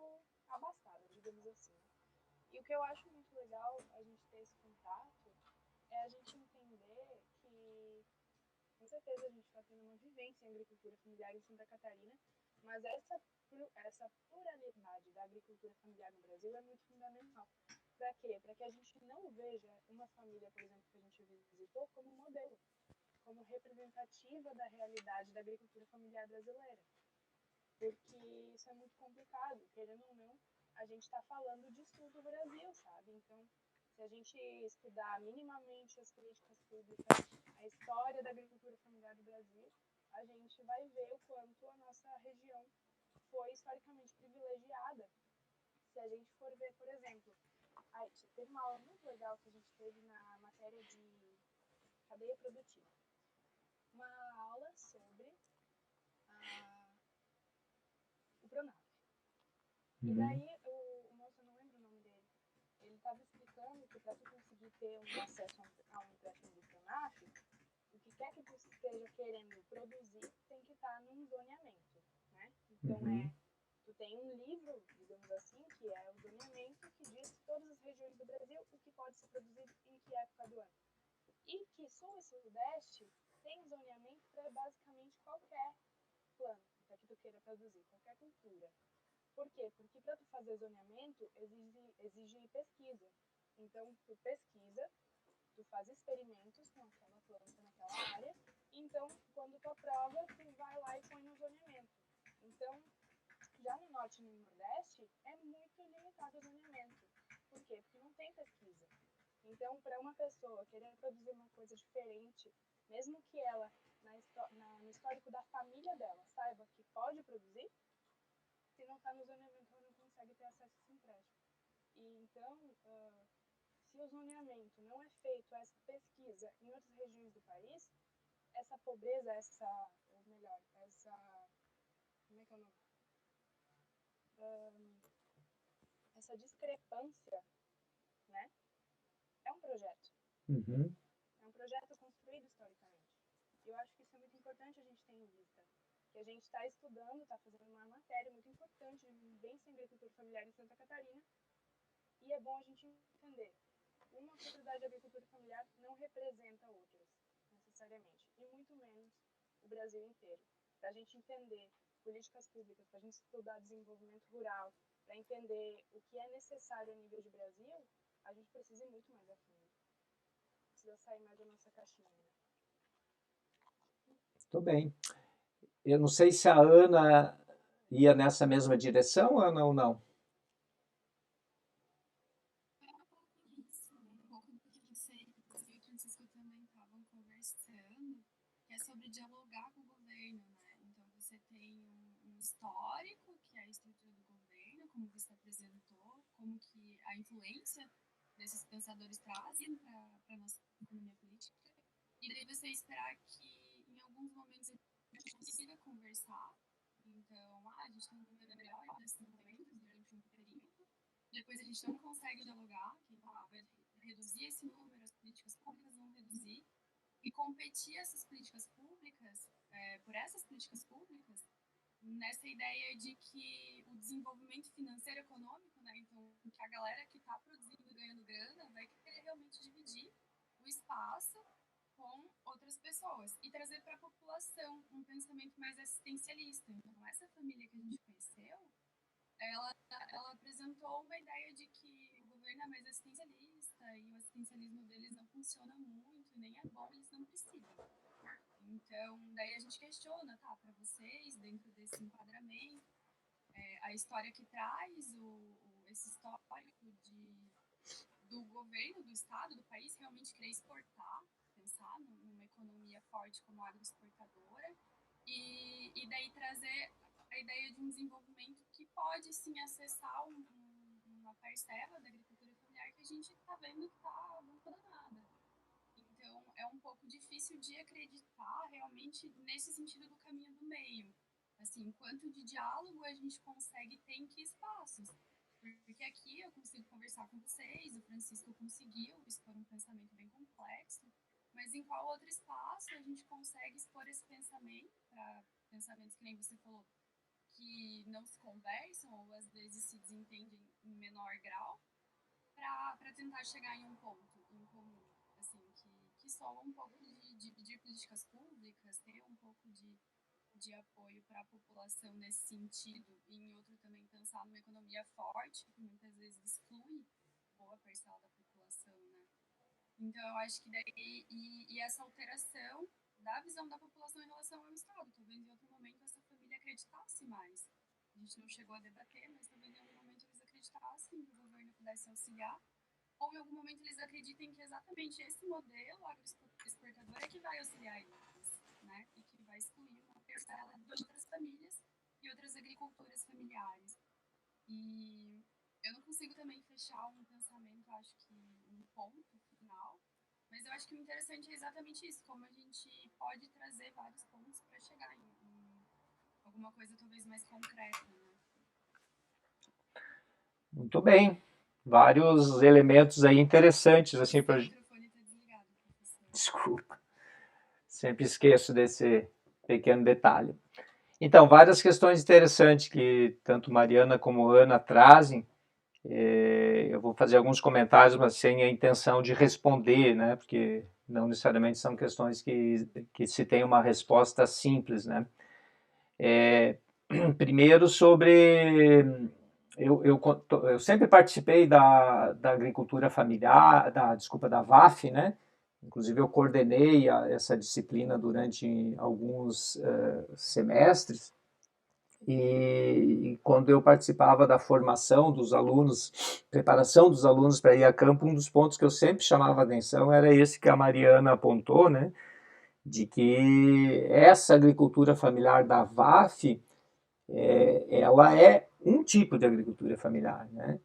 Speaker 3: abastada, digamos assim. E o que eu acho muito legal a gente ter esse contato é a gente entender que, com certeza, a gente está tendo uma vivência em agricultura familiar em Santa Catarina, mas essa pluralidade da agricultura familiar no Brasil é muito fundamental. Para quê? Para que a gente não veja uma família, por exemplo, que a gente visitou, como modelo, como representativa da realidade da agricultura familiar brasileira. Porque isso é muito complicado, querendo ou não, a gente está falando de sul do Brasil, sabe? Então, se a gente estudar minimamente as políticas públicas, a história da agricultura familiar do Brasil, a gente vai ver o quanto a nossa região foi historicamente privilegiada. Se a gente for ver, por exemplo, Teve uma aula muito legal que a gente teve na matéria de cadeia produtiva. Uma aula sobre o Pronaf. E daí o moço, eu não lembro o nome dele, ele estava explicando que para tu conseguir ter um acesso a um empréstimo do Pronaf, o que quer que tu esteja querendo produzir tem que estar num zoneamento, né? Então tu tem um livro, digamos assim, que é o zoneamento, que diz todas as regiões do Brasil o que pode ser produzido em que época do ano. E que Sul e Sudeste tem zoneamento para basicamente qualquer planta que tu queira produzir, qualquer cultura. Por quê? Porque para tu fazer zoneamento exige pesquisa. Então tu pesquisa, tu faz experimentos com aquela planta naquela área, então quando tu aprova, tu vai lá e põe no zoneamento. Então, já no Norte e no Nordeste, é muito limitado o zoneamento. Por quê? Porque não tem pesquisa. Então, para uma pessoa querer produzir uma coisa diferente, mesmo que ela, no histórico da família dela, saiba que pode produzir, se não está no zoneamento, ela não consegue ter acesso a esse empréstimo. E então, se o zoneamento não é feito, essa pesquisa em outras regiões do país, essa pobreza, ou melhor, como é que é o nome? Essa discrepância, né? É um projeto. É um projeto construído historicamente. E eu acho que isso é muito importante a gente ter em vista. Que a gente está estudando, está fazendo uma matéria muito importante de vivência em agricultura familiar em Santa Catarina. E é bom a gente entender. Uma propriedade de agricultura familiar não representa outras, necessariamente. E muito menos o Brasil inteiro. Para a gente entender políticas públicas, para a gente estudar desenvolvimento rural, para entender o que é necessário a nível de Brasil, a gente precisa ir muito mais a fundo. Precisa sair mais da nossa caixinha, né?
Speaker 1: Muito bem. Eu não sei se a Ana ia nessa mesma direção, Ana, ou não?
Speaker 4: Um pouco do que você e o Francisco também estavam conversando, que é sobre dialogar com o governo, né? Então, você tem um histórico, que é a estrutura do governo, como você apresentou, como que a influência desses pensadores trazem para a nossa economia política, e daí você esperar que, em alguns momentos, a gente consiga conversar. Então, a gente tem um governo melhor nesses momentos, durante um período, depois a gente não consegue dialogar, que vai reduzir esse número, as políticas públicas vão reduzir, e competir essas políticas públicas, por essas políticas públicas, nessa ideia de que o desenvolvimento financeiro e econômico, né, então que a galera que está produzindo e ganhando grana vai querer realmente dividir o espaço com outras pessoas e trazer para a população um pensamento mais assistencialista. Então, essa família que a gente conheceu, ela apresentou uma ideia de que o governo é mais assistencialista e o assistencialismo deles não funciona muito, nem é bom, eles não precisam. Então, daí a gente questiona, tá, para vocês, dentro desse enquadramento, a história que traz esse histórico do governo, do Estado, do país, realmente querer exportar, pensar numa economia forte como agroexportadora, e daí trazer a ideia de um desenvolvimento que pode sim acessar uma parcela da agricultura familiar que a gente está vendo que está abandonada. Então, é um pouco difícil de acreditar realmente nesse sentido do caminho do meio. Assim, quanto de diálogo a gente consegue ter em que espaços? Porque aqui eu consigo conversar com vocês, o Francisco conseguiu expor um pensamento bem complexo, mas em qual outro espaço a gente consegue expor esse pensamento para pensamentos que nem você falou, que não se conversam ou às vezes se desentendem em menor grau, para tentar chegar em um ponto em comum, assim, que soa um pouco de pedir políticas públicas, ter um pouco de apoio para a população nesse sentido, e em outro também pensar numa economia forte, que muitas vezes exclui boa parcela da população, né? Então, eu acho que daí, e essa alteração da visão da população em relação ao Estado, talvez em outro momento essa família acreditasse mais. A gente não chegou a debater, mas talvez em algum momento eles acreditassem que o governo pudesse auxiliar, ou em algum momento eles acreditem que exatamente esse modelo agroexportador é que vai auxiliar eles, né? E que vai excluir uma parcela de outras famílias e outras agriculturas familiares. E eu não consigo também fechar um pensamento, acho que um ponto final, mas eu acho que o interessante é exatamente isso, como a gente pode trazer vários pontos para chegar em alguma coisa talvez mais concreta, né?
Speaker 1: Muito bem. Vários elementos aí interessantes, assim,
Speaker 4: O
Speaker 1: para...
Speaker 4: microfone está desligado, professor.
Speaker 1: Desculpa, sempre esqueço desse pequeno detalhe. Então, várias questões interessantes que tanto Mariana como Ana trazem. Eu vou fazer alguns comentários, mas sem a intenção de responder, né? Porque não necessariamente são questões que se tem uma resposta simples, né? Primeiro sobre... Eu sempre participei da agricultura familiar, desculpa, da VAF, né? Inclusive eu coordenei essa disciplina durante alguns semestres. E quando eu participava da formação dos alunos, preparação dos alunos para ir a campo, um dos pontos que eu sempre chamava a atenção era esse que a Mariana apontou, né? De que essa agricultura familiar da VAF, ela é um tipo de agricultura familiar, né?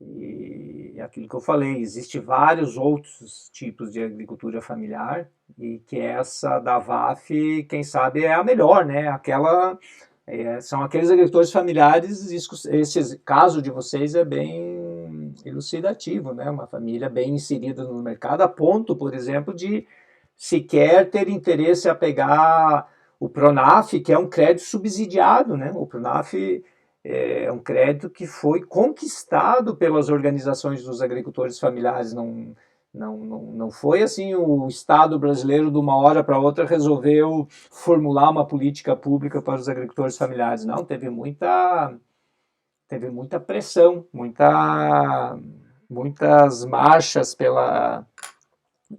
Speaker 1: E aquilo que eu falei, existe vários outros tipos de agricultura familiar e que essa da VAF, quem sabe, é a melhor, né? São aqueles agricultores familiares, esse caso de vocês é bem elucidativo, né? Uma família bem inserida no mercado, a ponto, por exemplo, de sequer ter interesse a pegar o Pronaf, que é um crédito subsidiado, né? O Pronaf é um crédito que foi conquistado pelas organizações dos agricultores familiares, não foi assim o Estado brasileiro de uma hora para outra resolveu formular uma política pública para os agricultores familiares, não, teve muita pressão, muitas marchas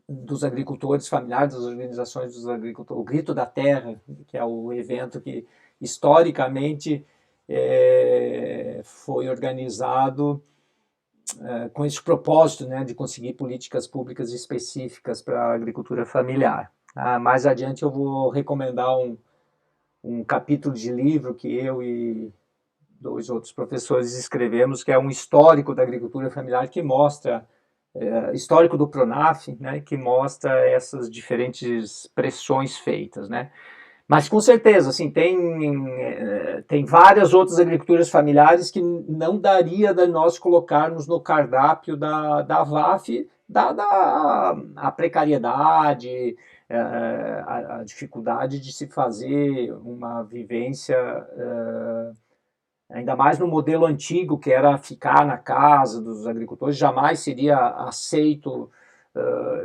Speaker 1: dos agricultores familiares, das organizações dos agricultores, o Grito da Terra, que é o evento que historicamente foi organizado com esse propósito, né, de conseguir políticas públicas específicas para a agricultura familiar. Mais adiante eu vou recomendar um capítulo de livro que eu e 2 outros professores escrevemos, que é um histórico da agricultura familiar que mostra, histórico do Pronaf, né, que mostra essas diferentes pressões feitas, né. Mas com certeza, assim, tem várias outras agriculturas familiares que não daria de nós colocarmos no cardápio da VAF, dada a precariedade, a dificuldade de se fazer uma vivência, ainda mais no modelo antigo, que era ficar na casa dos agricultores, jamais seria aceito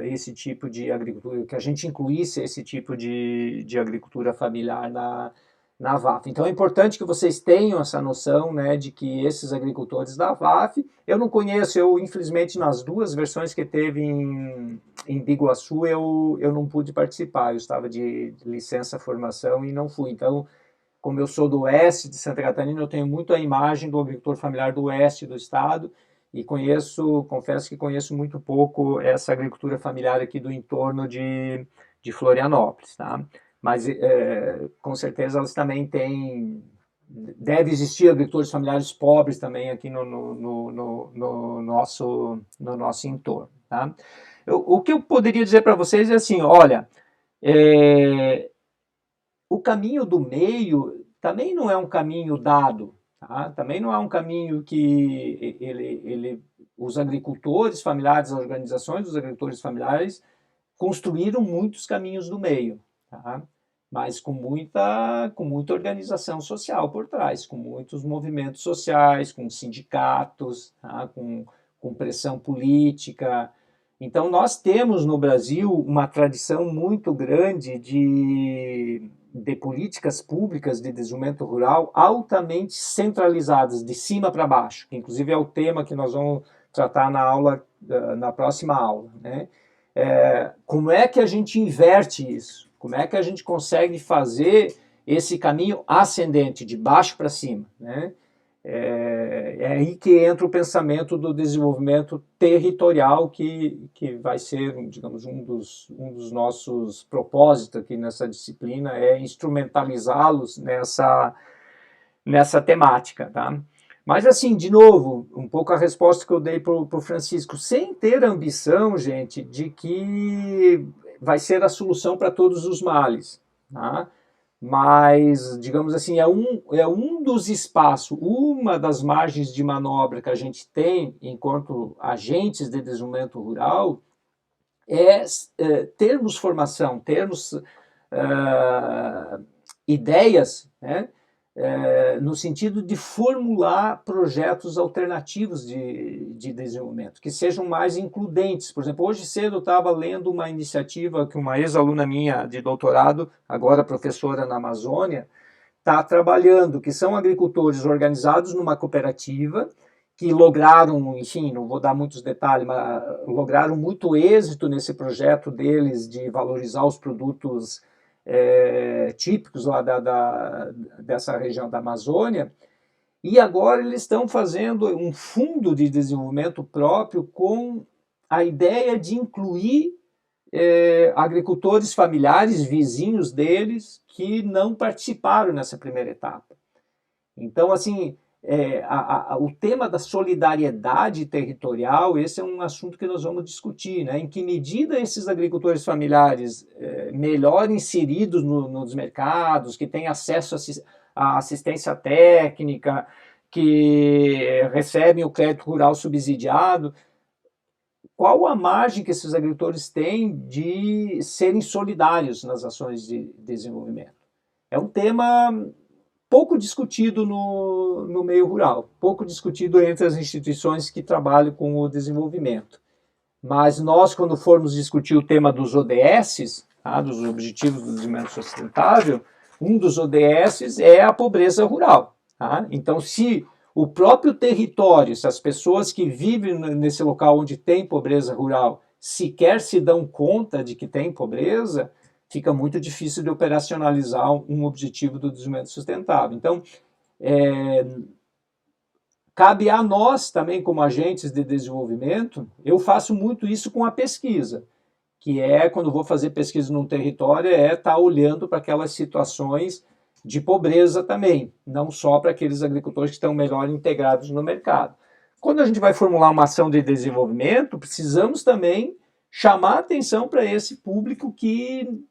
Speaker 1: esse tipo de agricultura, que a gente incluísse esse tipo de agricultura familiar na VAF. Então é importante que vocês tenham essa noção, né, de que esses agricultores da VAF, eu não conheço, infelizmente nas 2 versões que teve em Biguaçu eu não pude participar, eu estava de licença formação e não fui, então como eu sou do oeste de Santa Catarina, eu tenho muito a imagem do agricultor familiar do oeste do estado e confesso que conheço muito pouco essa agricultura familiar aqui do entorno de Florianópolis, tá? Mas com certeza elas também têm, deve existir agricultores familiares pobres também aqui no nosso entorno, tá? O que eu poderia dizer para vocês é assim, olha, o caminho do meio também não é um caminho dado, tá? Também não é um caminho que os agricultores familiares, as organizações dos agricultores familiares construíram muitos caminhos do meio, tá? Mas com muita organização social por trás, com muitos movimentos sociais, com sindicatos, tá? com pressão política. Então, nós temos no Brasil uma tradição muito grande de políticas públicas de desenvolvimento rural altamente centralizadas, de cima para baixo, que inclusive é o tema que nós vamos tratar na próxima aula, né? Como é que a gente inverte isso? Como é que a gente consegue fazer esse caminho ascendente, de baixo para cima, né? É aí que entra o pensamento do desenvolvimento territorial, que vai ser, digamos, um dos nossos propósitos aqui nessa disciplina, é instrumentalizá-los nessa temática, tá? Mas assim, de novo, um pouco a resposta que eu dei para o Francisco, sem ter a ambição, gente, de que vai ser a solução para todos os males, tá? Mas, digamos assim, é um dos espaços, uma das margens de manobra que a gente tem enquanto agentes de desenvolvimento rural termos formação, termos ideias, né, no sentido de formular projetos alternativos de desenvolvimento, que sejam mais includentes. Por exemplo, hoje cedo eu estava lendo uma iniciativa que uma ex-aluna minha de doutorado, agora professora na Amazônia, está trabalhando, que são agricultores organizados numa cooperativa, que lograram, enfim, não vou dar muitos detalhes, mas lograram muito êxito nesse projeto deles de valorizar os produtos típicos lá dessa região da Amazônia, e agora eles estão fazendo um fundo de desenvolvimento próprio com a ideia de incluir agricultores familiares, vizinhos deles, que não participaram nessa primeira etapa. Então, assim, o tema da solidariedade territorial, esse é um assunto que nós vamos discutir, né? Em que medida esses agricultores familiares melhor inseridos nos mercados, que têm acesso à assistência técnica, que recebem o crédito rural subsidiado, qual a margem que esses agricultores têm de serem solidários nas ações de desenvolvimento? É um tema pouco discutido no meio rural, pouco discutido entre as instituições que trabalham com o desenvolvimento. Mas nós, quando formos discutir o tema dos ODS, tá, dos Objetivos do Desenvolvimento Sustentável, um dos ODS é a pobreza rural. Tá? Então, se o próprio território, se as pessoas que vivem nesse local onde tem pobreza rural sequer se dão conta de que tem pobreza, fica muito difícil de operacionalizar um objetivo do desenvolvimento sustentável. Então, cabe a nós também, como agentes de desenvolvimento, eu faço muito isso com a pesquisa, que quando vou fazer pesquisa num território, estar olhando para aquelas situações de pobreza também, não só para aqueles agricultores que estão melhor integrados no mercado. Quando a gente vai formular uma ação de desenvolvimento, precisamos também chamar atenção para esse público que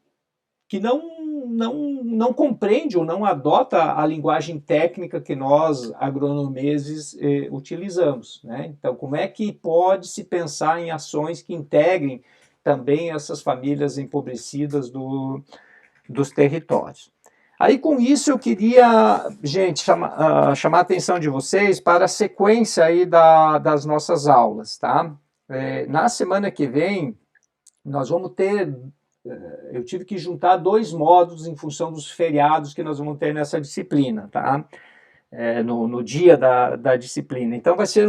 Speaker 1: não compreende ou não adota a linguagem técnica que nós, agronomeses, utilizamos. Né? Então, como é que pode se pensar em ações que integrem também essas famílias empobrecidas dos territórios? Aí, com isso, eu queria, gente, chamar a atenção de vocês para a sequência aí das nossas aulas. Tá? Na semana que vem, nós vamos ter... Eu tive que juntar 2 módulos em função dos feriados que nós vamos ter nessa disciplina, tá? No dia da disciplina. Então vai ser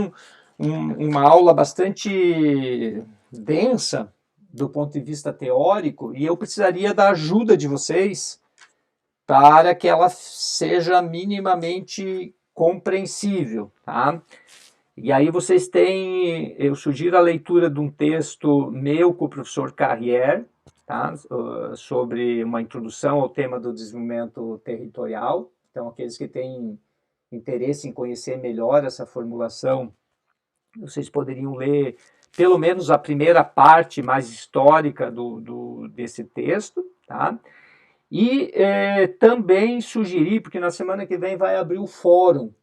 Speaker 1: uma aula bastante densa do ponto de vista teórico, e eu precisaria da ajuda de vocês para que ela seja minimamente compreensível, tá? E aí vocês têm, eu sugiro a leitura de um texto meu com o professor Carrier, tá? Sobre uma introdução ao tema do desenvolvimento territorial. Então, aqueles que têm interesse em conhecer melhor essa formulação, vocês poderiam ler pelo menos a primeira parte mais histórica desse texto, tá? E também sugerir, porque na semana que vem vai abrir o fórum,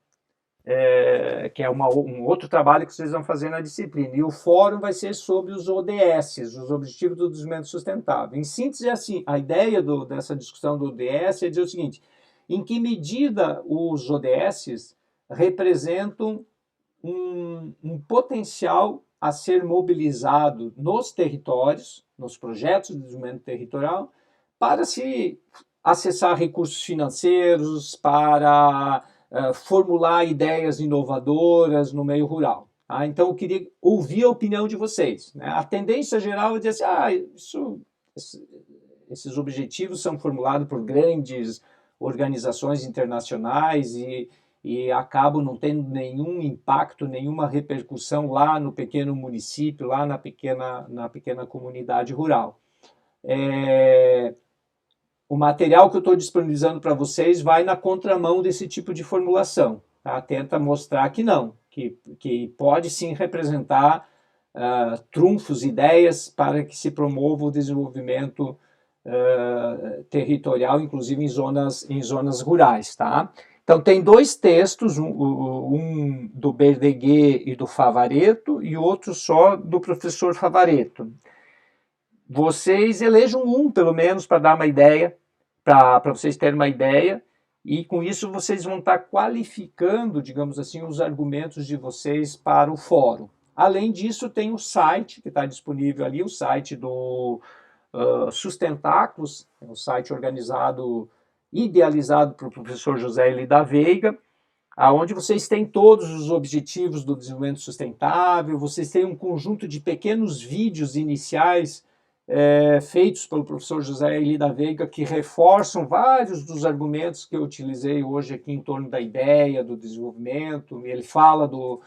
Speaker 1: que é um outro trabalho que vocês vão fazer na disciplina. E o fórum vai ser sobre os ODS, os Objetivos do Desenvolvimento Sustentável. Em síntese, assim, a ideia dessa discussão do ODS é dizer o seguinte: em que medida os ODS representam um potencial a ser mobilizado nos territórios, nos projetos de desenvolvimento territorial, para se acessar recursos financeiros, para formular ideias inovadoras no meio rural. Tá? Então, eu queria ouvir a opinião de vocês. Né? A tendência geral é dizer assim, esses objetivos são formulados por grandes organizações internacionais e acabam não tendo nenhum impacto, nenhuma repercussão lá no pequeno município, lá na pequena comunidade rural. O material que eu estou disponibilizando para vocês vai na contramão desse tipo de formulação. tá? Tenta mostrar que não, que pode sim representar trunfos, ideias para que se promova o desenvolvimento territorial, inclusive em zonas rurais, tá? Então, tem dois textos, um do Verdaguer e do Favaretto, e outro só do professor Favaretto. Vocês elejam um, pelo menos, para dar uma ideia, para vocês terem uma ideia, e com isso vocês vão estar qualificando, digamos assim, os argumentos de vocês para o fórum. Além disso, tem o site, que está disponível ali, o site do Sustentáculos, é um site organizado, idealizado pelo professor José Eli da Veiga, aonde vocês têm todos os objetivos do desenvolvimento sustentável, vocês têm um conjunto de pequenos vídeos iniciais feitos pelo professor José Eli da Veiga, que reforçam vários dos argumentos que eu utilizei hoje aqui em torno da ideia, do desenvolvimento. Ele fala do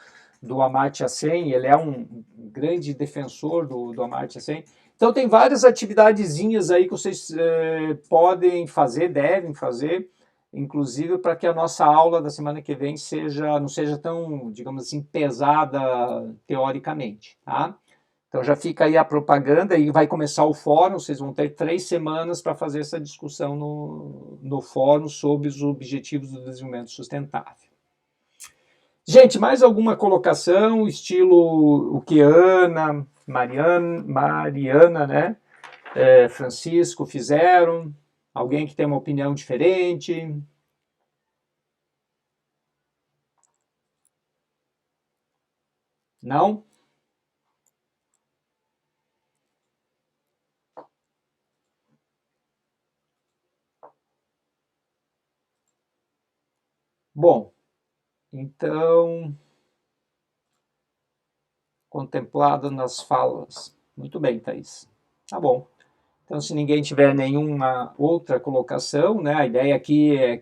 Speaker 1: Amartya Sen, ele é um grande defensor do Amartya Sen. Então tem várias atividadezinhas aí que vocês podem fazer, devem fazer, inclusive para que a nossa aula da semana que vem não seja tão, digamos assim, pesada teoricamente, tá? Então já fica aí a propaganda e vai começar o fórum, vocês vão ter 3 semanas para fazer essa discussão no fórum sobre os objetivos do desenvolvimento sustentável. Gente, mais alguma colocação, estilo o que Ana, Mariana, né, Francisco fizeram? Alguém que tem uma opinião diferente? Não? Bom, então, contemplado nas falas. Muito bem, Thaís. Tá bom. Então, se ninguém tiver nenhuma outra colocação, né, a ideia aqui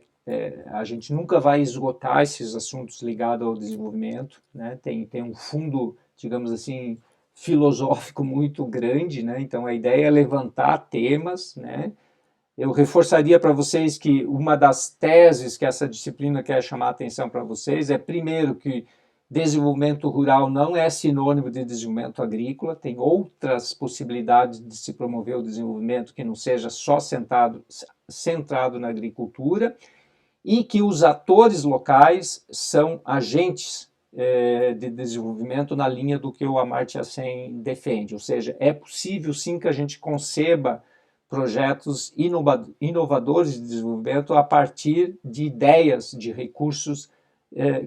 Speaker 1: a gente nunca vai esgotar esses assuntos ligados ao desenvolvimento, né, tem um fundo, digamos assim, filosófico muito grande, né, então a ideia é levantar temas, né. Eu reforçaria para vocês que uma das teses que essa disciplina quer chamar a atenção para vocês é, primeiro, que desenvolvimento rural não é sinônimo de desenvolvimento agrícola, tem outras possibilidades de se promover o desenvolvimento que não seja só centrado na agricultura, e que os atores locais são agentes de desenvolvimento na linha do que o Amartya Sen defende, ou seja, é possível sim que a gente conceba projetos inovadores de desenvolvimento a partir de ideias, de recursos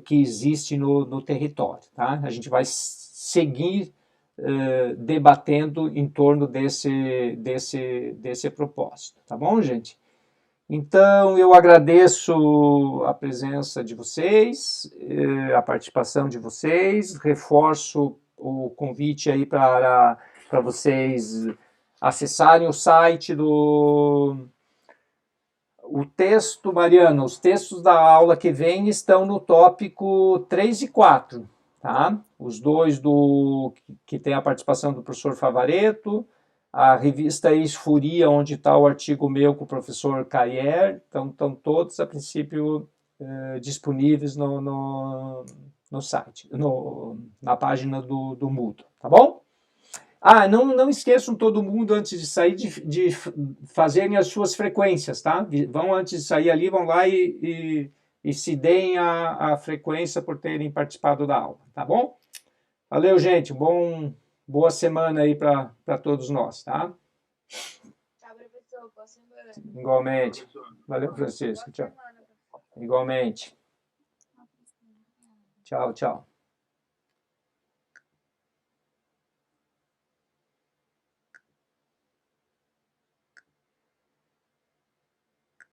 Speaker 1: que existem no território. Tá? A gente vai seguir debatendo em torno desse propósito. Tá bom, gente? Então, eu agradeço a presença de vocês, a participação de vocês, reforço o convite aí para vocês acessarem o site o texto, Mariana, os textos da aula que vem estão no tópico 3 e 4, tá? Os dois que tem a participação do professor Favaretto, a revista Ex-Furia, onde está o artigo meu com o professor Cayer, então estão todos, a princípio, disponíveis no site, na página do Moodle, tá bom? Ah, não esqueçam todo mundo, antes de sair, de fazerem as suas frequências, tá? Vão, antes de sair ali, vão lá e se deem a frequência por terem participado da aula, tá bom? Valeu, gente. Boa semana aí para todos nós, tá?
Speaker 3: Tchau, professor. Boa semana.
Speaker 1: Igualmente. Valeu, Francisco. Tchau. Igualmente. Tchau, tchau.